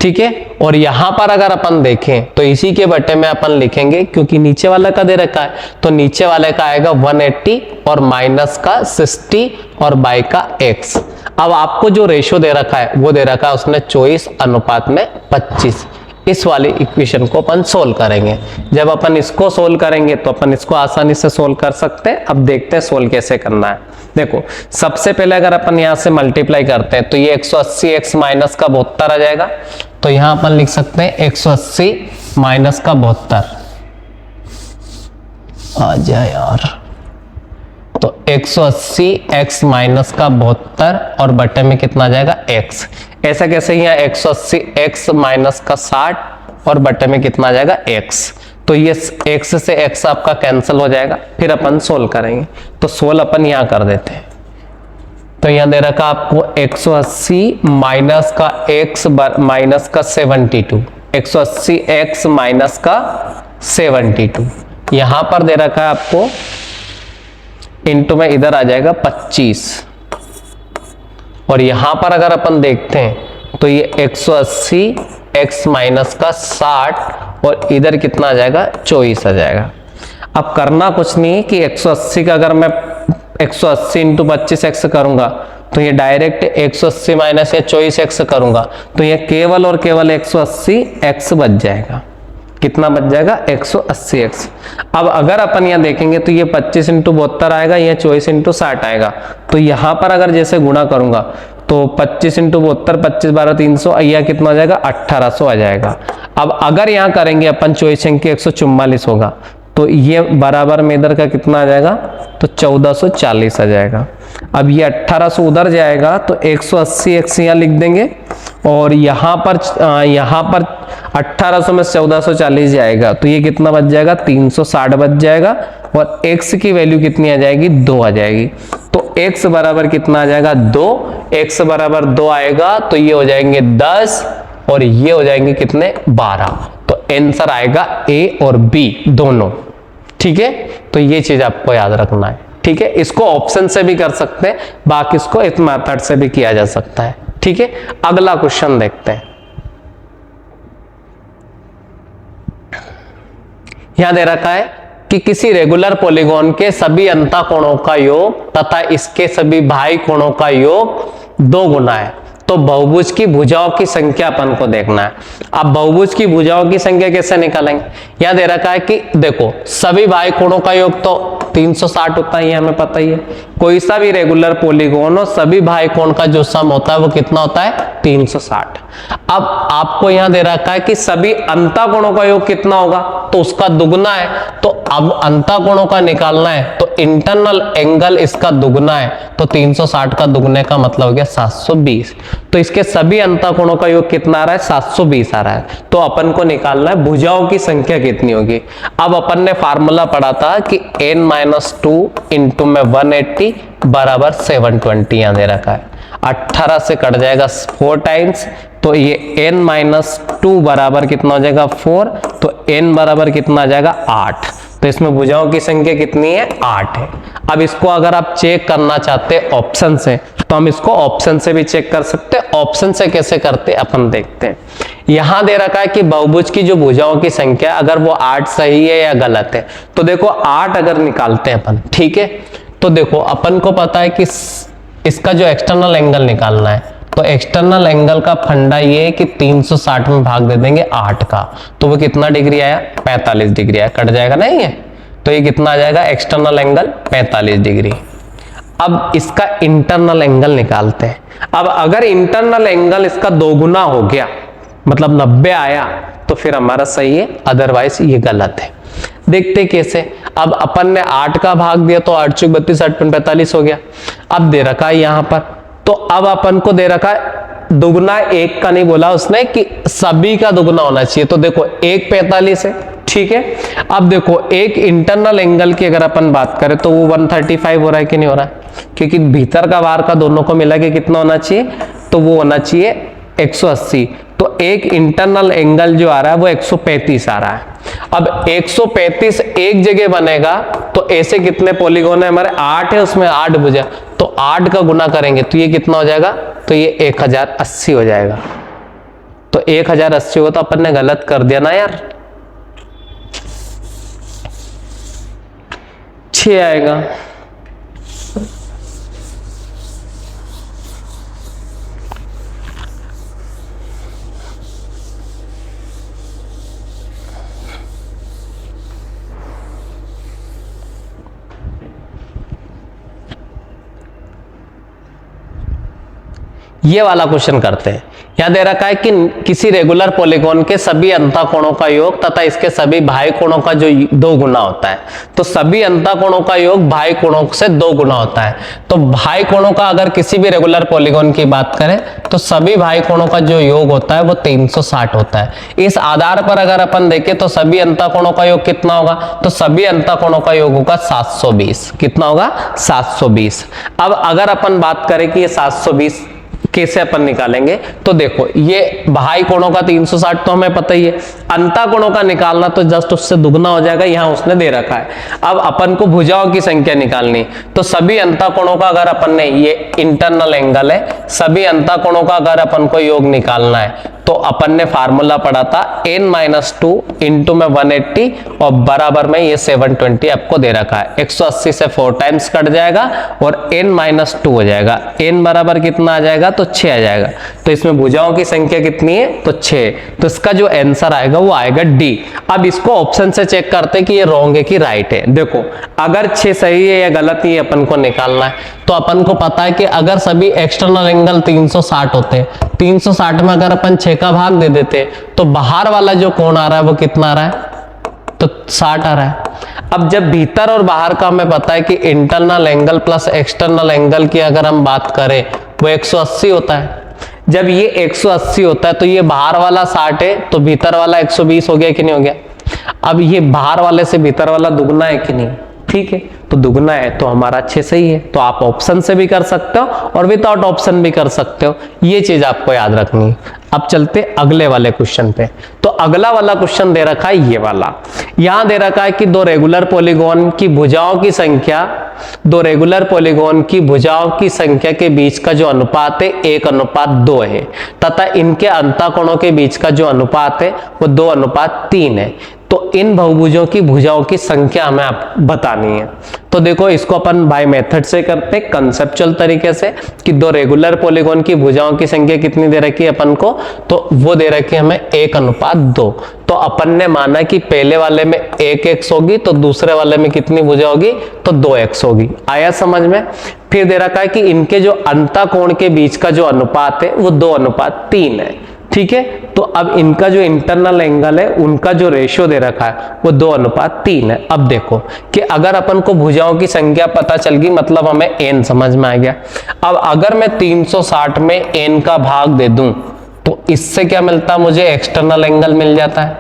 ठीक है। और यहां पर अगर अपन देखें तो इसी के बटे में अपन लिखेंगे, क्योंकि नीचे वाला का दे रखा है तो नीचे वाले का आएगा 180 और माइनस का 60 और बाई का x। अब आपको जो रेशियो दे रखा है वो दे रखा है उसने 24:25। इस वाली इक्वेशन को अपन सोल्व करेंगे। जब अपन इसको सोल्व करेंगे तो अपन इसको आसानी से सोल्व कर सकते हैं। अब देखते हैं सोल्व कैसे करना है। देखो सबसे पहले अगर अपन यहां से मल्टीप्लाई करते हैं तो ये 180 x माइनस का 72 आ जाएगा। तो यहां अपन लिख सकते हैं 180 माइनस का 72 आ जाए यार, तो 180 x माइनस का 72 और बटे में कितना आ जाएगा x। ऐसा कैसे, यहाँ 180 x माइनस का 60 और बटे में कितना आ जाएगा x। तो ये x से x आपका कैंसिल हो जाएगा। फिर अपन सोल्व करेंगे तो सोल्व अपन यहाँ कर देते हैं। तो यहाँ दे रखा आपको 180 माइनस का x माइनस का 72, 180 x माइनस का 72। यहां पर दे रखा है आपको इंटू में इधर आ जाएगा 25 और यहां पर अगर अपन देखते हैं तो ये 180 x माइनस का 60 और इधर कितना आ जाएगा 24 आ जाएगा। अब करना कुछ नहीं है कि 180 का अगर मैं 180 इंटू 25x करूंगा तो ये डायरेक्ट 180 माइनस या 24x करूंगा तो ये केवल और केवल 180x बच जाएगा। कितना बच जाएगा 180x। अब अगर अपन यहाँ देखेंगे तो ये 25 इंटू 72 आएगा, ये 24 इंटू 60 आएगा। तो यहाँ पर अगर जैसे गुणा करूंगा तो 25 इंटू 72, 25 12 300, यह कितना हो जाएगा 1800 आ जाएगा। अब अगर यहाँ करेंगे अपन 24 अंकी 144 होगा, तो ये बराबर में इधर का कितना आ जाएगा, तो 1440 आ जाएगा। अब ये 1800 उधर जाएगा तो 180x यहाँ लिख देंगे, और यहाँ पर 1800 में 1440 जाएगा तो ये कितना बच जाएगा 360 बच जाएगा, और x की वैल्यू कितनी आ जाएगी 2 आ जाएगी। तो x बराबर कितना आ जाएगा 2, x बराबर 2 आएगा तो ये हो जाएंगे 10 और ये हो जाएंगे कितने 12। तो आंसर आएगा A और B दोनों। ठीक है, तो ये चीज आपको याद रखना है। ठीक है, इसको ऑप्शन से भी कर सकते हैं, बाकी इसको इस मेथड से भी किया जा सकता है। ठीक है, अगला क्वेश्चन देखते हैं। यहां दे रखा है कि किसी रेगुलर पॉलीगॉन के सभी अंतःकोणों का योग तथा इसके सभी बाह्य कोणों का योग 2 गुना है, तो बहुभुज की भुजाओं की संख्या अपन को देखना है। अब बहुभुज की भुजाओं की संख्या कैसे निकालेंगे, यहां दे रखा है कि देखो सभी बाह्य कोणों का योग तो 360 होता है, ये हमें पता ही है। कोई सा भी रेगुलर पॉलीगॉन हो सभी बाह्य कोण का जो सम होता है वो कितना होता है 360। अब आपको यहां दे रखा है कि सभी अंतःकोणों का योग कितना होगा, तो उसका दुगना है। तो अब अंतःकोणों का निकालना है तो इंटरनल एंगल इसका दुगना है, तो 360 का दुगने का मतलब हो गया 720। तो इसके सभी अंतःकोणों का योग कितना आ रहा है 720 आ रहा है। तो अपन को निकालना है भुजाओं की संख्या कितनी होगी। अब अपन ने फार्मूला पढ़ा था कि n-2 इंटू में 180 बराबर 720 यहां दे रखा है। 18 से कट जाएगा 4 टाइम्स, तो ये n-2 बराबर कितना हो जाएगा 4, तो n बराबर कितना आ जाएगा 8। तो इसमें भुजाओं की संख्या कितनी है 8 है। अब इसको अगर आप चेक करना चाहते हैं ऑप्शन से, तो हम इसको ऑप्शन से भी चेक कर सकते हैं। ऑप्शन से कैसे करते हैं अपन देखते हैं। यहां दे रखा है कि बहुभुज की जो भुजाओं की संख्या अगर वो 8 सही है या गलत है, तो देखो 8 अगर निकालते हैं अपन, ठीक है, तो देखो अपन को पता है कि इसका जो एक्सटर्नल एंगल निकालना है, तो एक्सटर्नल एंगल का फंडा ये है कि 360 में भाग दे देंगे 8 का, तो वो कितना डिग्री आया 45 डिग्री आया, कट जाएगा ना ये, तो ये कितना आ जाएगा एक्सटर्नल एंगल 45 डिग्री। अब इसका इंटरनल एंगल निकालते हैं। अब अगर इंटरनल एंगल इसका 2 गुना हो गया, मतलब 90 आया, तो फिर हमारा सही है, अदरवाइज ये गलत है। देखते कैसे। अब अपन ने 8 का भाग दिया तो 8 चौक 32, 8 पंच 45 हो गया। अब दे रखा है यहां पर, तो अब अपन को दे रखा है दुगना, 1 का नहीं बोला उसने कि सभी का दुगना होना चाहिए। तो देखो 1 45 है, ठीक है। अब देखो एक इंटरनल एंगल की अगर अपन बात करें तो वो 135 हो रहा है कि नहीं हो रहा है, क्योंकि भीतर का बाहर का दोनों को मिला के कितना होना चाहिए, तो वो होना चाहिए 180। तो एक इंटरनल एंगल जो आ रहा है वो 135 आ रहा है। अब 135 एक जगह बनेगा, तो ऐसे कितने पॉलीगॉन है हमारे 8 है, उसमें 8 भुजा, तो 8 का गुना करेंगे तो ये कितना हो जाएगा, तो ये 1080 हो जाएगा। तो 1080 हो तो अपन ने गलत कर दिया ना यार, 6 आएगा। ये वाला क्वेश्चन करते हैं। यहां दे रखा है कि किसी रेगुलर पॉलीगॉन के सभी अंतःकोणों का योग तथा इसके सभी बाह्य कोणों का जो 2 गुना होता है। तो सभी अंतःकोणों का योग बाह्य कोणों से 2 गुना होता है। तो बाह्य कोणों का अगर किसी भी रेगुलर पॉलीगॉन की बात करें तो सभी बाह्य कोणों का जो योग होता है वो 360 होता है। इस आधार पर अगर अपन देखें तो सभी अंतःकोणों का योग कितना होगा, तो सभी अंतःकोणों का योग होगा 720। कितना होगा 720। अब अगर अपन बात करें कि ये 720 कैसे अपन निकालेंगे, तो देखो ये बाह्य कोणों का 360 तो हमें पता ही है, अंतःकोणों का निकालना तो जस्ट उससे दुगना हो जाएगा, यहां उसने दे रखा है। अब अपन को भुजाओं की संख्या निकालनी, तो सभी अंतःकोणों का अगर अपन ने, ये इंटरनल एंगल है, सभी अंतःकोणों का अगर अपन को योग निकालना है तो अपन ने फार्मूला पढ़ा था n-2 इंटू में 180 और बराबर में ये 720 आपको दे रखा है। 180 से 4 टाइम्स कट जाएगा और n-2 हो जाएगा। n बराबर कितना आ जाएगा, तो 6 आ जाएगा। तो इसमें भुजाओं की संख्या कितनी है, तो 6। तो इसका जो आंसर आएगा वो आएगा डी। अब इसको ऑप्शन से चेक करते हैं कि ये रॉन्ग है कि राइट है। देखो अगर 6 सही है या गलत है, ये अपन को निकालना है। तो अपन को पता है कि अगर सभी एक्सटर्नल एंगल 360 होते हैं, 360 में अगर अपन 6 का भाग दे देते तो बाहर वाला जो कोण आ रहा है वो कितना आ रहा है, तो 60 आ रहा है। अब जब भीतर और बाहर का हमें पता है कि internal angle plus external angle की अगर हम बात करें वो 180 होता है। जब ये 180 होता है तो ये बाहर वाला 60 है तो भीतर वाला 120 हो गया कि नहीं हो गया। अब ये बाहर वाले से भीतर वाला दुगना है कि नहीं, ठीक है, तो दुगना है तो हमारा 6 सही है। तो आप ऑप्शन से भी कर सकते हो और विदाउट ऑप्शन भी कर सकते हो, ये चीज आपको याद रखनी है। अब चलते अगले वाले क्वेश्चन पे। तो अगला वाला क्वेश्चन दे रखा है ये वाला, यहां दे रखा है कि दो रेगुलर पॉलीगॉन की भुजाओं की संख्या, दो रेगुलर पॉलीगॉन की भुजाओं की संख्या के बीच का जो अनुपात है 1:2 है तथा इनके अंतःकोणों के बीच का जो अनुपात है वो 2:3 है। तो इन बहुभुजों की भुजाओं की संख्या हमें आप बतानी है। तो देखो इसको अपन बाय मेथड से करते हैं, कंसेप्चुअल तरीके से, कि दो रेगुलर पॉलीगॉन की भुजाओं की संख्या कितनी दे रखी है अपन को, तो वो दे रखी है हमें 1:2। तो अपन ने माना कि पहले वाले में 1x होगी तो दूसरे वाले में कितनी भुजा होगी, तो 2x होगी। आया समझ में। फिर दे रखा है कि इनके जो अंतःकोण के बीच का जो अनुपात है वो 2:3 है, ठीक है। तो अब इनका जो इंटरनल एंगल है उनका जो रेशियो दे रखा है वो 2:3 है। अब देखो कि अगर अपन को भुजाओं की संख्या पता चल गई, मतलब हमें n समझ में आ गया। अब अगर मैं 360 में n का भाग दे दूं तो इससे क्या मिलता है, मुझे एक्सटर्नल एंगल मिल जाता है।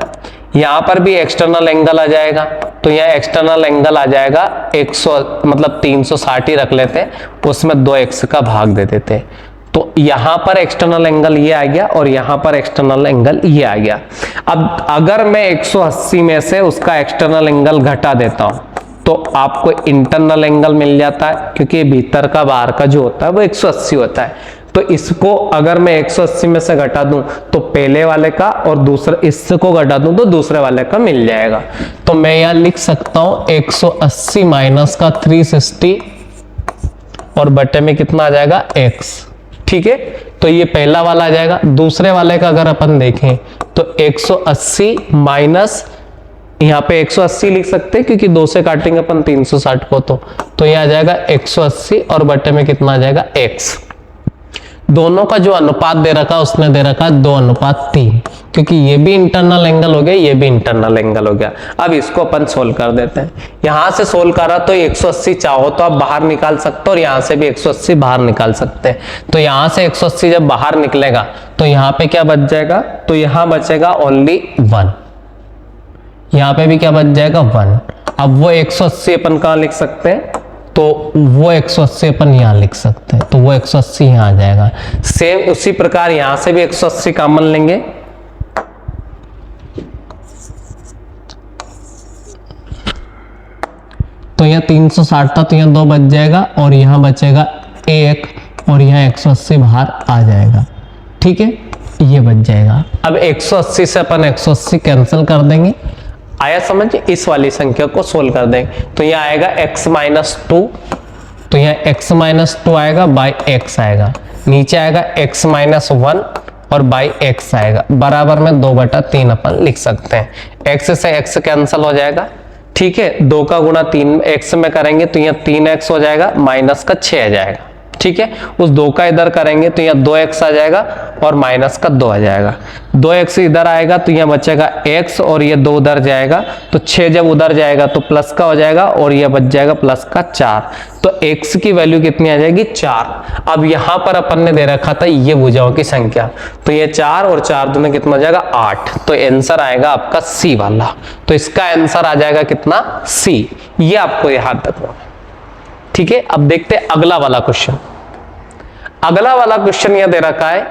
यहां पर भी एक्सटर्नल एंगल आ जाएगा, तो यहाँ एक्सटर्नल एंगल आ जाएगा 100, मतलब 360 ही रख लेते हैं, उसमें 2x का भाग दे देते हैं। तो यहां पर एक्सटर्नल एंगल ये आ गया और यहां पर एक्सटर्नल एंगल ये आ गया। अब अगर मैं 180 में से उसका एक्सटर्नल एंगल घटा देता हूं तो आपको इंटरनल एंगल मिल जाता है, क्योंकि भीतर का बाहर का जो होता है वो 180 होता है। तो इसको अगर मैं 180 में से घटा दूं तो पहले वाले का, और दूसरे इसको घटा दूं तो दूसरे वाले का मिल जाएगा। तो मैं यहां लिख सकता हूं 180 माइनस का 360 और बटे में कितना आ जाएगा, x, ठीक है। तो ये पहला वाला आ जाएगा। दूसरे वाले का अगर अपन देखें तो 180 माइनस, यहाँ पे 180 लिख सकते हैं क्योंकि 2 से काटेंगे अपन 360 को, तो ये आ जाएगा 180 और बटे में कितना आ जाएगा, x। दोनों का जो अनुपात दे रखा उसने दे रखा 2:3, क्योंकि ये भी इंटरनल एंगल हो गया, ये भी इंटरनल एंगल हो गया। अब इसको अपन सोल्व कर देते हैं। यहां से सोल्व करा तो 180 चाहो तो आप बाहर निकाल सकते हो और यहां से भी 180 बाहर निकाल सकते हैं। तो यहां से 180 जब बाहर निकलेगा तो यहाँ पे क्या बच जाएगा, तो यहां बचेगा ओनली 1, यहाँ पे भी क्या बच जाएगा, 1। अब वो 180 अपन कहाँ लिख सकते हैं, तो वो 180 अपन यहां लिख सकते हैं, तो वो 180 यहां आ जाएगा। सेम उसी प्रकार यहां से भी 180 कॉमन लेंगे, तो यह 360 था तो यहां 2 बच जाएगा और यहां बचेगा 1 और यहां 180 बाहर आ जाएगा, ठीक है, ये बच जाएगा। अब 180 से अपन 180 कैंसिल कर देंगे। आया समझ। इस वाली संख्या को सोल्व कर देंगे तो यह आएगा x-2, तो यह x-2 आएगा बाय x आएगा, नीचे आएगा x-1 और बाय x आएगा, बराबर में 2/3 अपन लिख सकते हैं। x से x कैंसिल हो जाएगा, ठीक है। 2 का गुणा 3 x में करेंगे तो यह 3x हो जाएगा, माइनस का 6 आ जाएगा, ठीक है। उस 2 का इधर करेंगे तो यहाँ 2x आ जाएगा और माइनस का 2 आ जाएगा। 2x इधर आएगा तो यहाँ बचेगा x और ये 2 उधर जाएगा, तो 6 जब उधर जाएगा तो प्लस का हो जाएगा और ये बच जाएगा प्लस का 4। तो x की वैल्यू कितनी आ जाएगी, 4। अब यहाँ पर अपन ने दे रखा था ये भुजाओं की संख्या, तो ये 4 और 4 दूने कितना हो जाएगा, 8। तो आंसर आएगा आपका C वाला। तो इसका आंसर आ जाएगा कितना, C। ये आपको याद रखना, ठीक है। अब देखते हैं अगला वाला क्वेश्चन। अगला वाला क्वेश्चन यह दे रखा है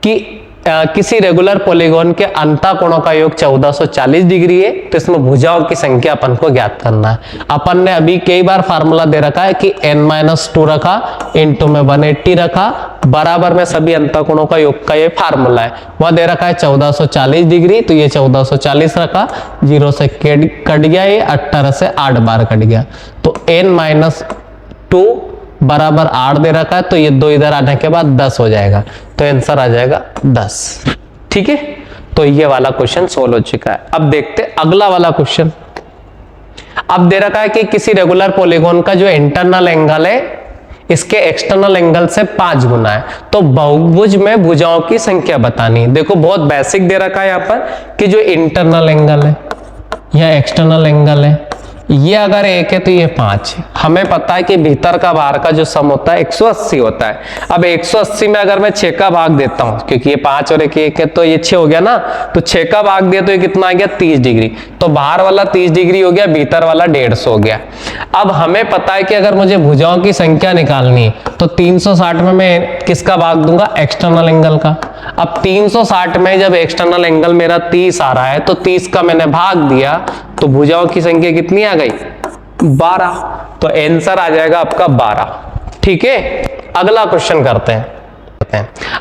कि किसी रेगुलर पॉलीगॉन के अंतःकोणों का योग 1440 डिग्री है, तो इसमें भुजाओं की संख्या अपन को ज्ञात करना है। अपन ने अभी कई बार फार्मूला दे रखा है कि n-2 रखा, इंटू में 180 रखा बराबर में सभी अंतःकोणों का योग का ये फार्मूला है। वह दे रखा है 1440 डिग्री, तो ये 1440 रखा, 0 से कट गया, ये 18 से 8 बार कट गया, तो n-2 बराबर 8 दे रखा है, तो ये 2 इधर आने के बाद 10 हो जाएगा, तो आंसर आ जाएगा 10। ठीक है, तो ये वाला क्वेश्चन सोल्व हो चुका है। अब देखते अगला वाला क्वेश्चन। अब दे रखा है कि किसी रेगुलर पॉलीगॉन का जो इंटरनल एंगल है इसके एक्सटर्नल एंगल से 5 गुना है, तो बहुभुज में भुजाओं की संख्या बतानी। देखो बहुत बेसिक दे रखा है यहाँ पर कि जो इंटरनल एंगल है या एक्सटर्नल एंगल है, ये अगर 1 है तो ये 5 है। हमें पता है कि भीतर का बाहर का जो सम होता है 180 होता है। अब 180 में अगर मैं 6 का भाग देता हूं, क्योंकि ये 5 और 1 है तो ये 6 हो गया ना, तो 6 का भाग दिया तो ये कितना आ गया 30 डिग्री, तो बाहर वाला 30 डिग्री हो गया, भीतर वाला 150 हो गया। अब हमें पता है कि अगर मुझे भुजाओं की संख्या निकालनी है तो 360 में मैं किसका भाग दूंगा, एक्सटर्नल एंगल का। अब 360 में जब एक्सटर्नल एंगल मेरा 30 आ रहा है तो 30 का मैंने भाग दिया, तो भुजाओं की संख्या कितनी आ गई 12, तो आंसर आ जाएगा आपका 12। ठीक है, अगला क्वेश्चन करते हैं।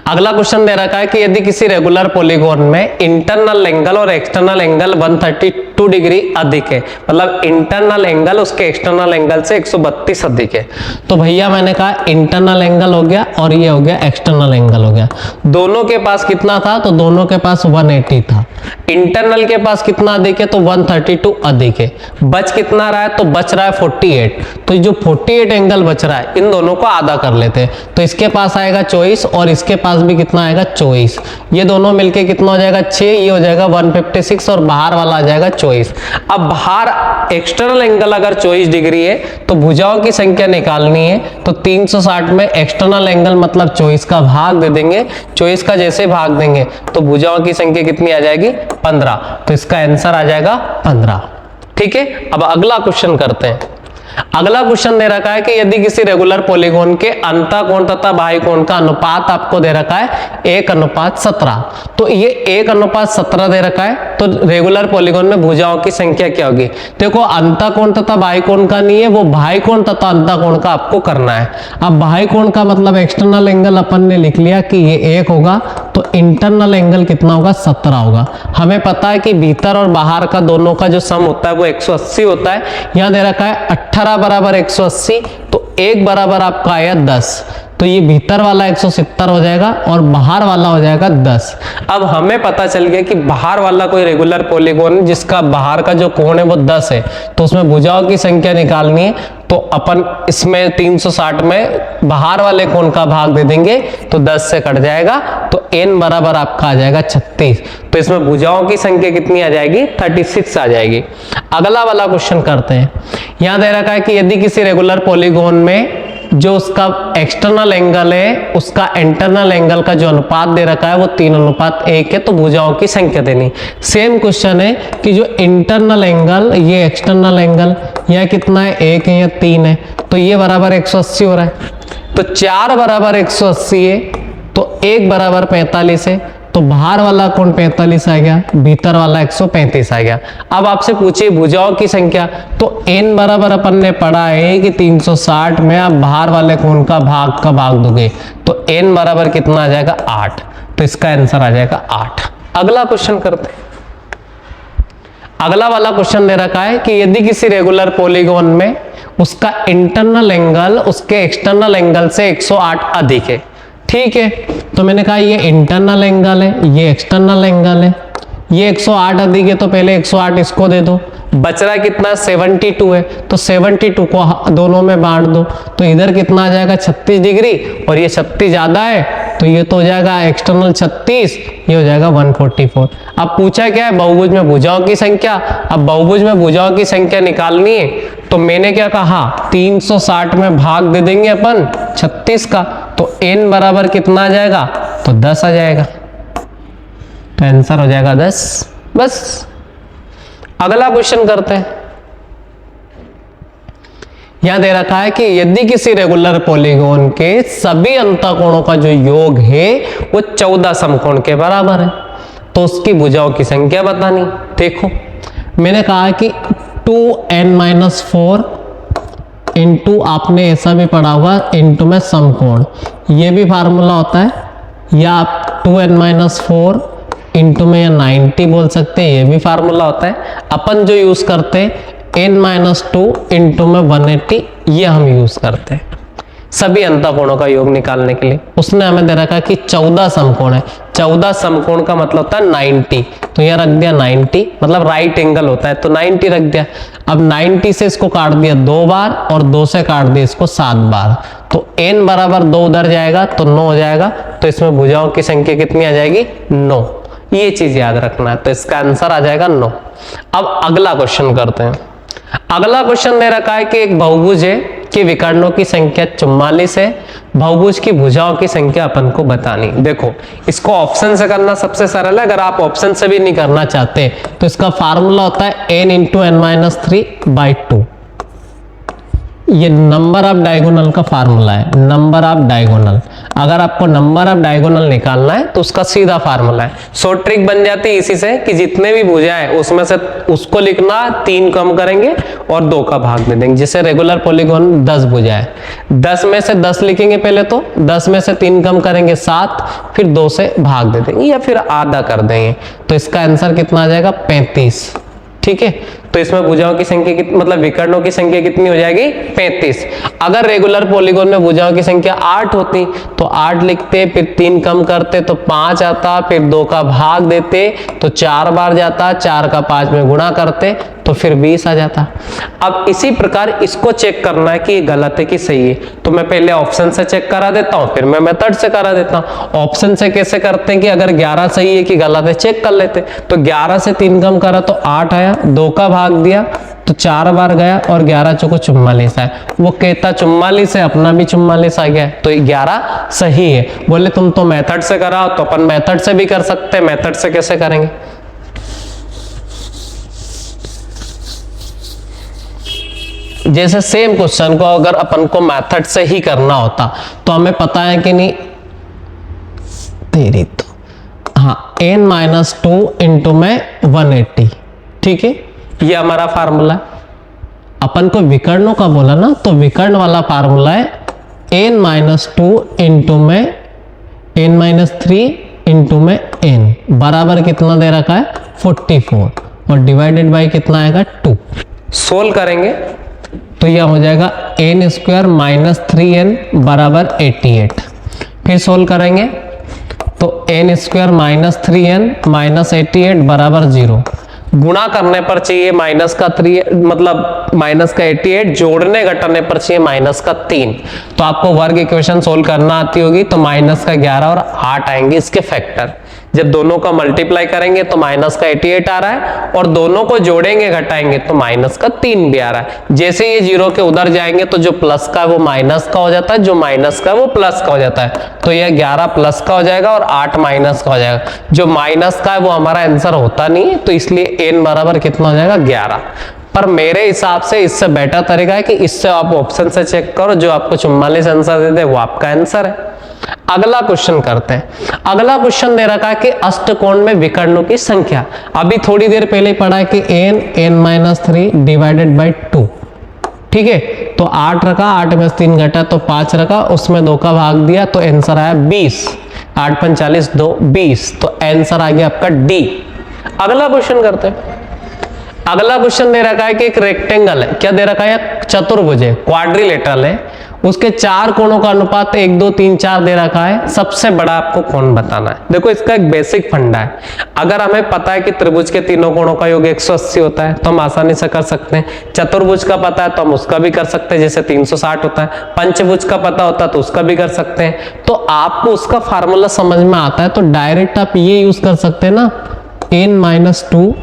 अगला क्वेश्चन दे रखा है कि यदि किसी रेगुलर पॉलीगॉन में इंटरनल एंगल और एक्सटर्नल एंगल 132 डिग्री अधिक है, मतलब इंटरनल एंगल उसके एक्सटर्नल एंगल से 132 अधिक है, तो भैया मैंने कहा इंटरनल एंगल हो गया और ये हो गया एक्सटर्नल एंगल हो गया। दोनों के पास कितना था, तो दोनों के पास 180 था। इंटरनल के पास कितना अधिक है, तो 132 अधिक है। बच कितना रहा है, तो बच रहा है 48, तो जो 48 एंगल बच रहा है इन दोनों को आधा कर लेते हैं, तो इसके पास आएगा 24 और इसके पास भी कितना आएगा 24, ये दोनों मिलके कितना हो जाएगा 6, ये हो जाएगा 156 और बाहर वाला आ जाएगा 24। अब बाहर एक्सटर्नल एंगल अगर 24 डिग्री है तो भुजाओं की संख्या निकालनी है, तो 360 में एक्सटर्नल एंगल मतलब 24 का भाग दे देंगे, 24 का जैसे भाग देंगे तो भुजाओं की संख्या कितनी आ जाएगी 15, तो इसका आंसर आ जाएगा 15। ठीक है, अब अगला क्वेश्चन करते हैं। अगला क्वेश्चन दे रखा है कि यदि किसी रेगुलर पॉलीगॉन के अंतःकोण तथा बाह्यकोण का अनुपात आपको दे रखा है 1:17, तो ये 1:17 दे रखा है, तो रेगुलर पॉलीगॉन में भुजाओं की संख्या क्या होगी। देखो अंतःकोण तथा बाह्यकोण का नहीं है, वो बाह्यकोण तथा अंतःकोण का आपको करना है। अब बाह्यकोण का मतलब एक्सटर्नल एंगल अपन ने लिख लिया कि ये 1 होगा, तो इंटरनल एंगल कितना होगा 17 होगा। हमें पता है कि भीतर और बाहर का दोनों का जो सम होता है वो 180 होता है। यहां दे रखा है 18 बराबर 180, तो 1 बराबर आपका आया 10, तो ये भीतर वाला 170 हो जाएगा और बाहर वाला हो जाएगा 10। अब हमें पता चल गया कि बाहर वाला कोई रेगुलर पॉलीगॉन है जिसका बाहर का जो कोण है वो 10 है, तो उसमें भुजाओं की संख्या निकालनी है, तो अपन इसमें 360 में बाहर वाले कोण का भाग दे देंगे तो 10 से कट जाएगा, तो n बराबर आपका आ जाएगा 36, तो इसमें भुजाओं की संख्या कितनी आ जाएगी 36 आ जाएगी। अगला वाला क्वेश्चन करते हैं। यहां दे रखा है कि यदि किसी रेगुलर पॉलीगॉन में जो उसका एक्सटर्नल एंगल है उसका इंटरनल एंगल का जो अनुपात दे रखा है वो 3:1 है, तो भुजाओं की संख्या देनी। सेम क्वेश्चन है कि जो इंटरनल एंगल ये एक्सटर्नल एंगल यह कितना है 1 है या 3 है, तो ये बराबर 180 हो रहा है, तो 4 बराबर 180 है, तो 1 बराबर 45 है, तो बाहर वाला कोण 45 आ गया, भीतर वाला 135 आ गया। अब आपसे पूछिए भुजाओं की संख्या, तो n बराबर अपन ने पढ़ा है कि 360 में आप बाहर वाले कोण का भाग दोगे, तो n बराबर कितना आ जाएगा 8, तो इसका आंसर आ जाएगा 8। अगला क्वेश्चन करते हैं। अगला वाला क्वेश्चन दे रखा है कि यदि किसी रेगुलर पॉलीगॉन में उसका इंटरनल एंगल उसके एक्सटर्नल एंगल से 108 अधिक है। ठीक है, तो मैंने कहा ये इंटरनल एंगल है, ये एक्सटर्नल एंगल है, ये 108 अधिक है, तो पहले 108 इसको दे दो, बच रहा कितना 72 है, तो 72 को दोनों में बांट दो, तो इधर कितना आ जाएगा 36 डिग्री और ये 36 ज्यादा है, तो ये तो हो जाएगा एक्सटर्नल 36, ये हो जाएगा 144। अब पूछा क्या है बहुभुज में भुजाओं की संख्या। अब बहुभुज में भुजाओं की संख्या निकालनी है, तो मैंने क्या कहा 360 में भाग दे देंगे अपन 36 का, तो n बराबर कितना आ जाएगा, तो 10 आ जाएगा, तो आंसर हो जाएगा 10। बस अगला क्वेश्चन करते हैं। यहां दे रखा है कि यदि किसी रेगुलर पॉलीगॉन के सभी अंतःकोणों का जो योग है वो 14 समकोण के बराबर है, तो उसकी भुजाओं की संख्या बतानी। देखो मैंने कहा कि 2n-4 इनटू आपने ऐसा भी पढ़ा होगा इनटू में समकोण, ये भी फार्मूला होता है, या आप 2n-4 इंटू में या 90 बोल सकते हैं, ये भी फार्मूला होता है। अपन जो यूज करते हैं n-2 इंटू में 180, ये हम यूज करते हैं सभी अंतःकोणों का योग निकालने के लिए। उसने हमें दे रखा कि 14 समकोण है, 14 समकोण का मतलब होता है 90, तो यह रख दिया 90, मतलब राइट एंगल होता है तो 90 रख दिया। अब 90 से इसको काट दिया 2 बार और 2 से काट दिया इसको 7 बार, तो n बराबर 2 उधर जाएगा तो 9 हो जाएगा, तो इसमें भुजाओं की संख्या कितनी आ जाएगी? 9। ये चीज याद रखना है, तो इसका आंसर आ जाएगा 9। अब अगला क्वेश्चन करते हैं। अगला क्वेश्चन दे रखा है कि एक बहुभुज है कि विकर्णों की संख्या 44 है, बहुभुज की भुजाओं की संख्या अपन को बतानी। देखो इसको ऑप्शन से करना सबसे सरल है, अगर आप ऑप्शन से भी नहीं करना चाहते तो इसका फार्मूला होता है n इंटू n-3/2। ये नंबर ऑफ डायगोनल का फार्मूला है, नंबर ऑफ डायगोनल। अगर आपको नंबर ऑफ डायगोनल निकालना है तो उसका सीधा फार्मूला है। शॉर्ट ट्रिक बन जाती है इसी से कि जितने भी भुजाएं उसमें से उसको लिखना 3 कम करेंगे और 2 का भाग दे देंगे। जैसे रेगुलर पॉलीगॉन 10 भुजाएं, 10 में से 10 लिखेंगे पहले, तो 10 में से 3 कम करेंगे 7, फिर 2 से भाग दे देंगे या फिर आधा कर देंगे, तो इसका आंसर कितना आ जाएगा? 35। ठीक है, तो इसमें भुजाओं की संख्या मतलब विकर्णों की संख्या कितनी हो जाएगी? 35। अगर रेगुलर पॉलीगॉन में भुजाओं की संख्या 8 होती तो 8 लिखते, फिर 3 कम करते तो 5 आता, फिर 2 का भाग देते तो 4 बार जाता, 4 का 5 में गुणा करते तो फिर 20 आ जाता। अब इसी प्रकार इसको चेक करना है कि ये गलत है कि सही है, तो मैं पहले ऑप्शन से चेक करा देता हूं, फिर मैं मेथड से करा देता हूं। ऑप्शन से कैसे करते हैं कि अगर 11 सही है कि गलत है चेक कर लेते, तो 11 से 3 कम करा तो 8 आया, 2 का भाग दिया तो 4 बार गया और 11 चौको 44 है। वो कहता 44 है, अपना भी 44 आ गया, तो 11 सही है। बोले तुम तो मेथड से कराओ, तो अपन मेथड से भी कर सकते हैं। मेथड से कैसे करेंगे? जैसे सेम क्वेश्चन को अगर अपन को मेथड से ही करना होता तो हमें पता है कि नहीं, तेरी तो हाँ n-2 इंटू में 180। ठीक है, ये हमारा फार्मूला है। अपन को विकर्णों का बोला ना, तो विकर्ण वाला फार्मूला है n-2 इंटू में n-3 इंटू में n बराबर कितना दे रखा है? 44, और डिवाइडेड बाय कितना आएगा? 2। सोल्व करेंगे तो यह हो जाएगा n² - 3n बराबर 88। फिर सोल्व करेंगे तो n² - 3n - 88 बराबर 0। गुणा करने पर चाहिए माइनस का 3, मतलब माइनस का 88, जोड़ने घटाने पर चाहिए माइनस का 3। तो आपको वर्ग इक्वेशन सोल्व करना आती होगी, तो माइनस का 11 और 8 आएंगे इसके फैक्टर। जब दोनों का मल्टीप्लाई करेंगे तो माइनस का 88 आ रहा है, और दोनों को जोड़ेंगे घटाएंगे तो माइनस का 3 भी आ रहा है। जैसे ये 0 के उधर जाएंगे तो जो प्लस का है वो माइनस का हो जाता है, जो माइनस का है वो प्लस का हो जाता है। तो यह 11 प्लस का हो जाएगा और 8 माइनस का हो जाएगा। जो माइनस का है वो हमारा आंसर होता नहीं है, तो इसलिए n बराबर कितना हो जाएगा? 11। पर मेरे हिसाब से इससे बेटर तरीका है कि इससे आप ऑप्शन से चेक करो, जो आपको 44 आंसर दे दे वो आपका आंसर है। अगला क्वेश्चन करते हैं। अगला क्वेश्चन दे रखा है कि अष्टकोण में विकर्णों की संख्या। अभी थोड़ी देर पहले पढ़ा है कि n-3 डिवाइडेड बाय 2। ठीक है, तो 8 रखा, 8 में 3 घटा तो 5 रखा, उसमें 2 का भाग दिया तो आंसर आया 20। 8 × 45 2 20, तो आंसर आ गया आपका डी। अगला क्वेश्चन करते हैं। अगला क्वेश्चन दे रखा है कि एक रेक्टेंगल है, क्या दे रखा है? चतुर्भुज है, क्वाड्रिलेटरल है, उसके 4 कोणों का अनुपात 1 2 3 4 दे रखा है। सबसे बड़ा आपको कोण बताना है। देखो इसका एक बेसिक फंडा है। अगर हमें पता है कि त्रिभुज के तीनों कोणों का योग 180 होता है तो हम आसानी से कर सकते हैं। चतुर्भुज का पता है तो हम उसका भी कर सकते हैं, जैसे 360 होता है। पंचभुज का पता होता है तो उसका भी कर सकते हैं। तो आपको उसका फार्मूला समझ में आता है तो डायरेक्ट आप ये यूज कर सकते हैं ना, n-2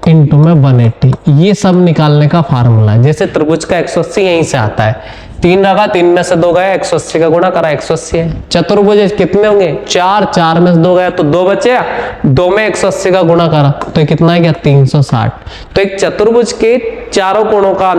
इंटू में 180, ये सब निकालने का फार्मूला है। जैसे त्रिभुज का 180 यहीं से आता है, 3 रखा, 3 में से 2 गया, 180 का गुणा करा, 180 है। चतुर्भुज कितने होंगे? 4, 4 में से 2 गया तो 2 बचे, 2 में 180 का गुणा करा तो कितना गया? 360। तो एक चतुर्भुज के चारों कोणों का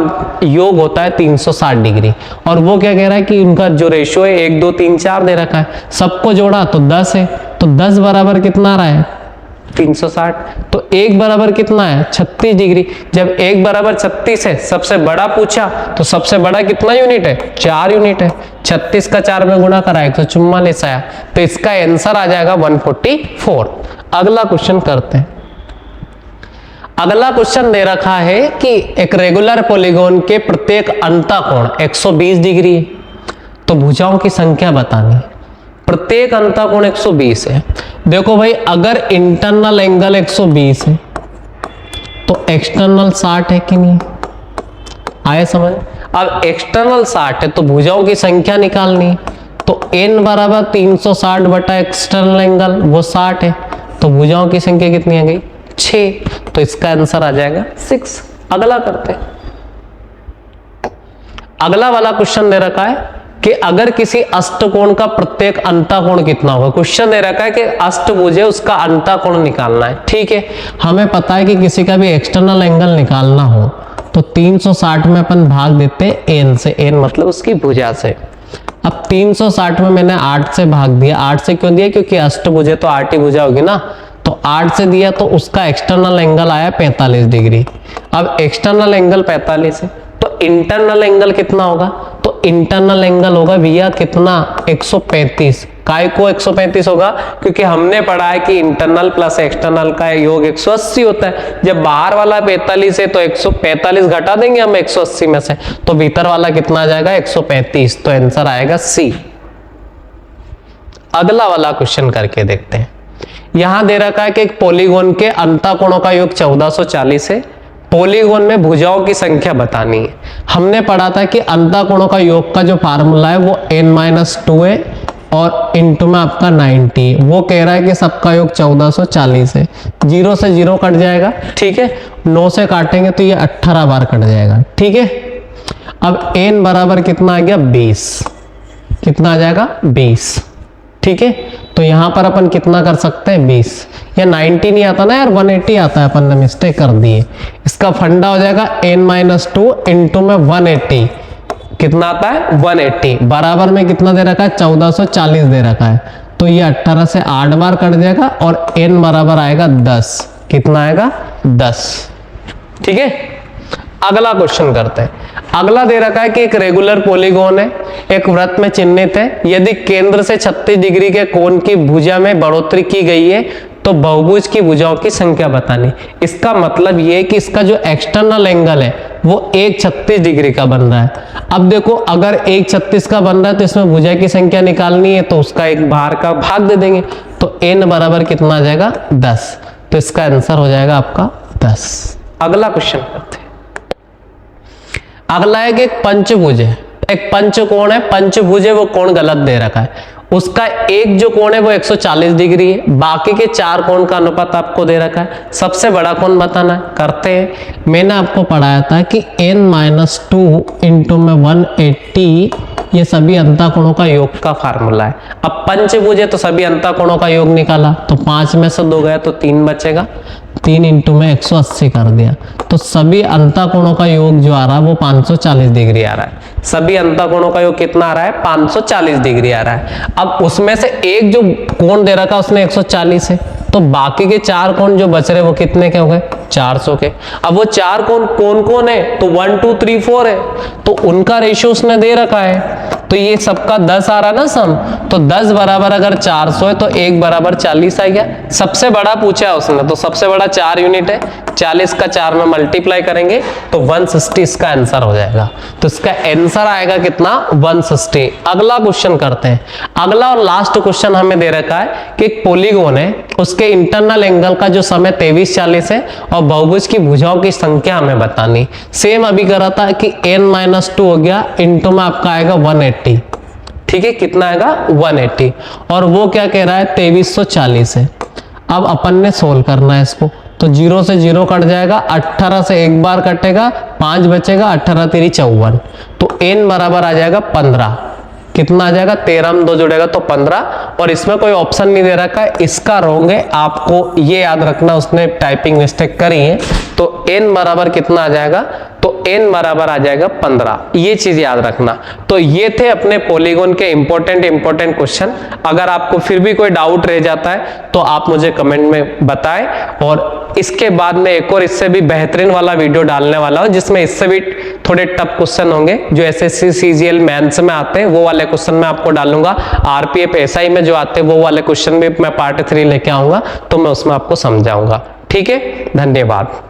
योग होता है 360 डिग्री। और वो क्या कह रहा है कि उनका जो रेशियो है 1 2 3 4 दे रखा है, सबको जोड़ा तो 10 है, तो 10 बराबर कितना आ रहा है? 360। तो 1 बराबर कितना है 36 डिग्री। जब 1 बराबर 36 है, सबसे बड़ा पूछा, तो सबसे बड़ा कितना यूनिट है 4 यूनिट है। 36 का 4 में गुणा करा 144 आया, तो इसका आंसर आ जाएगा 144। अगला क्वेश्चन करते हैं। अगला क्वेश्चन दे रखा है कि एक रेगुलर पॉलीगॉन के प्रत्येक अंतःकोण 120 डिग्री है, तो भुजाओं की संख्या बतानी। प्रत्येक अंतःकोण 120 है। देखो भाई, अगर इंटरनल एंगल 120 है तो एक्सटर्नल 60 है कि नहीं, आए समझ। अब एक्सटर्नल 60 है तो भुजाओं की संख्या निकालनी, तो n बराबर 360 बटा एक्सटर्नल एंगल वो 60 है, तो भुजाओं की संख्या कितनी आ गई 6, तो इसका आंसर आ जाएगा 6। अगला करते हैं। अगला वाला क्वेश्चन दे रखा है कि अगर किसी अष्टकोण का प्रत्येक अंतःकोण कितना होगा। क्वेश्चन दे रखा है कि अष्टभुज है, उसका अंतःकोण निकालना है। ठीक है, हमें पता है कि किसी का भी एक्सटर्नल एंगल निकालना हो तो 360 में अपन भाग देते हैं n से, n मतलब उसकी भुजा से। अब 360 में मैंने 8 से भाग दिया। 8 से क्यों दिया, क्योंकि अष्टभुज है तो 8 ही भुजा होगी ना, तो 8 से दिया तो उसका एक्सटर्नल एंगल आया 45 डिग्री। अब एक्सटर्नल एंगल 45 है तो इंटरनल एंगल कितना होगा, तो इंटरनल एंगल होगा भैया कितना 135। काय को 135 होगा, क्योंकि हमने पढ़ा है कि इंटरनल प्लस एक्सटर्नल का योग 180 होता है। जब बाहर वाला 45 है तो 145 घटा देंगे हम 180 में से, तो भीतर वाला कितना आ जाएगा 135, तो आंसर आएगा सी। अगला वाला क्वेश्चन करके देखते हैं। यहां दे रखा है कि एक पॉलीगॉन के अंतःकोणों का योग 1440 है। पॉलीगॉन में भुजाओं की संख्या बतानी है। हमने पढ़ा था कि अंतःकोणों का योग का जो फार्मूला है वो n-2 है और इंटू में आपका 90। वो कह रहा है कि सबका योग 1440 है। 0 से 0 कट जाएगा, ठीक है। 9 से काटेंगे तो ये 18 बार कट जाएगा, ठीक है। अब n बराबर कितना आ गया 20, कितना आ जाएगा 20, ठीक है। तो यहां पर अपन कितना कर सकते हैं 20, या 90 नहीं आता ना यार 180 आता है, अपन ने मिस्टेक कर दी है। इसका फंडा हो जाएगा n-2 इंटू में 180, कितना आता है 180, बराबर में कितना दे रखा है 1440 दे रखा है, तो ये 18 से 8 बार कट जाएगा और n बराबर आएगा 10, कितना आएगा 10, ठीक है। अगला क्वेश्चन करते हैं। अगला दे रखा है कि एक रेगुलर पॉलीगॉन है, एक वृत्त में चिन्हित है। यदि केंद्र से 36 डिग्री के कोण की भुजा में बढ़ोतरी की गई है तो बहुभुज की भुजाओं की संख्या बतानी। इसका मतलब ये है कि इसका जो एक्सटर्नल एंगल है वो 136 डिग्री का बन रहा है। अब देखो, अगर 136 का बन रहा है तो इसमें भुजा की संख्या निकालनी है, तो उसका एक बाहर का भाग दे देंगे, तो n बराबर कितना आ जाएगा 10, तो इसका आंसर हो जाएगा आपका 10। अगला क्वेश्चन करते हैं। अगला है कि एक पंचभुज है, एक पंचकोण है, पंचभुज है, वो कोण गलत दे रखा है। उसका एक जो कोण है वो 140 डिग्री है, बाकी के 4 कोण का अनुपात आपको दे रखा है। सबसे बड़ा कोण बताना है, करते हैं। मैंने आपको पढ़ाया था कि n-2 इंटू में 180 ये सभी अंतःकोणों का योग का फार्मूला है। अब पंचभुज है तो सभी अंतःकोणों का योग निकाला, तो 5 में से 2 गया तो 3 बचेगा, 3 इंटू में 180 कर दिया, तो सभी अंतःकोणों का योग जो आ रहा है वो 540 डिग्री आ रहा है। सभी अंतःकोणों का योग कितना आ रहा है 540 डिग्री आ रहा है। अब उसमें से एक जो कोण दे रखा है उसने 140 है, तो बाकी के 4 कोण जो बच रहे वो कितने के हो गए 400 के। अब वो 4 कोण कौन कौन है, तो 1 2 3 4 है, तो उनका रेशियो उसने दे रखा है, तो ये सबका 10 आ रहा ना सम, तो 10 बराबर अगर 400 है तो 1 बराबर 40 आ गया। सबसे बड़ा पूछा है उसने, तो सबसे बड़ा 4 यूनिट है, 40 का 4 में मल्टीप्लाई करेंगे तो 160 इसका आंसर हो जाएगा। तो इसका आंसर आएगा कितना 160। अगला क्वेश्चन करते हैं। अगला और लास्ट क्वेश्चन हमें दे रखा है कि एक पॉलीगॉन है, उसके इंटरनल एंगल का जो समय 2340 है और बहुभुज की भुजाओं की संख्या हमें बतानी। सेम अभी करा था कि n-2 हो गया, इंटू में आपका आएगा 180, ठीक है। कितना आएगा 180, और वो क्या कह रहा है 2340 है। अब अपन ने सोल्व करना है इसको, तो 0 से 0 कट जाएगा, 18 से एक बार कटेगा, 5 बचेगा, 18 3 54, तो n बराबर आ जाएगा 15, कितना आ जाएगा, 13 में 2 जुड़ेगा तो 15, और इसमें कोई ऑप्शन नहीं दे रखा है, इसका रॉन्ग है, आपको ये याद रखना उसने टाइपिंग मिस्टेक करी है। तो n बराबर कितना आ जाएगा, तो n बराबर आ जाएगा 15, ये चीज याद रखना। तो ये थे अपने पॉलीगॉन के इंपॉर्टेंट क्वेश्चन। अगर आपको फिर भी कोई डाउट रह जाता है तो आप मुझे कमेंट में बताएं, और इसके बाद में एक और इससे भी बेहतरीन वाला वीडियो डालने वाला हूं जिसमें इससे भी थोड़े टफ क्वेश्चन होंगे जो एसएससी सीजीएल मेंस में आते हैं, वो वाले क्वेश्चन मैं आपको डालूंगा। आरपीएफ एसआई में जो आते हैं वो वाले क्वेश्चन भी मैं पार्ट 3 लेके आऊंगा, तो मैं उसमें आपको समझाऊंगा। ठीक है, धन्यवाद।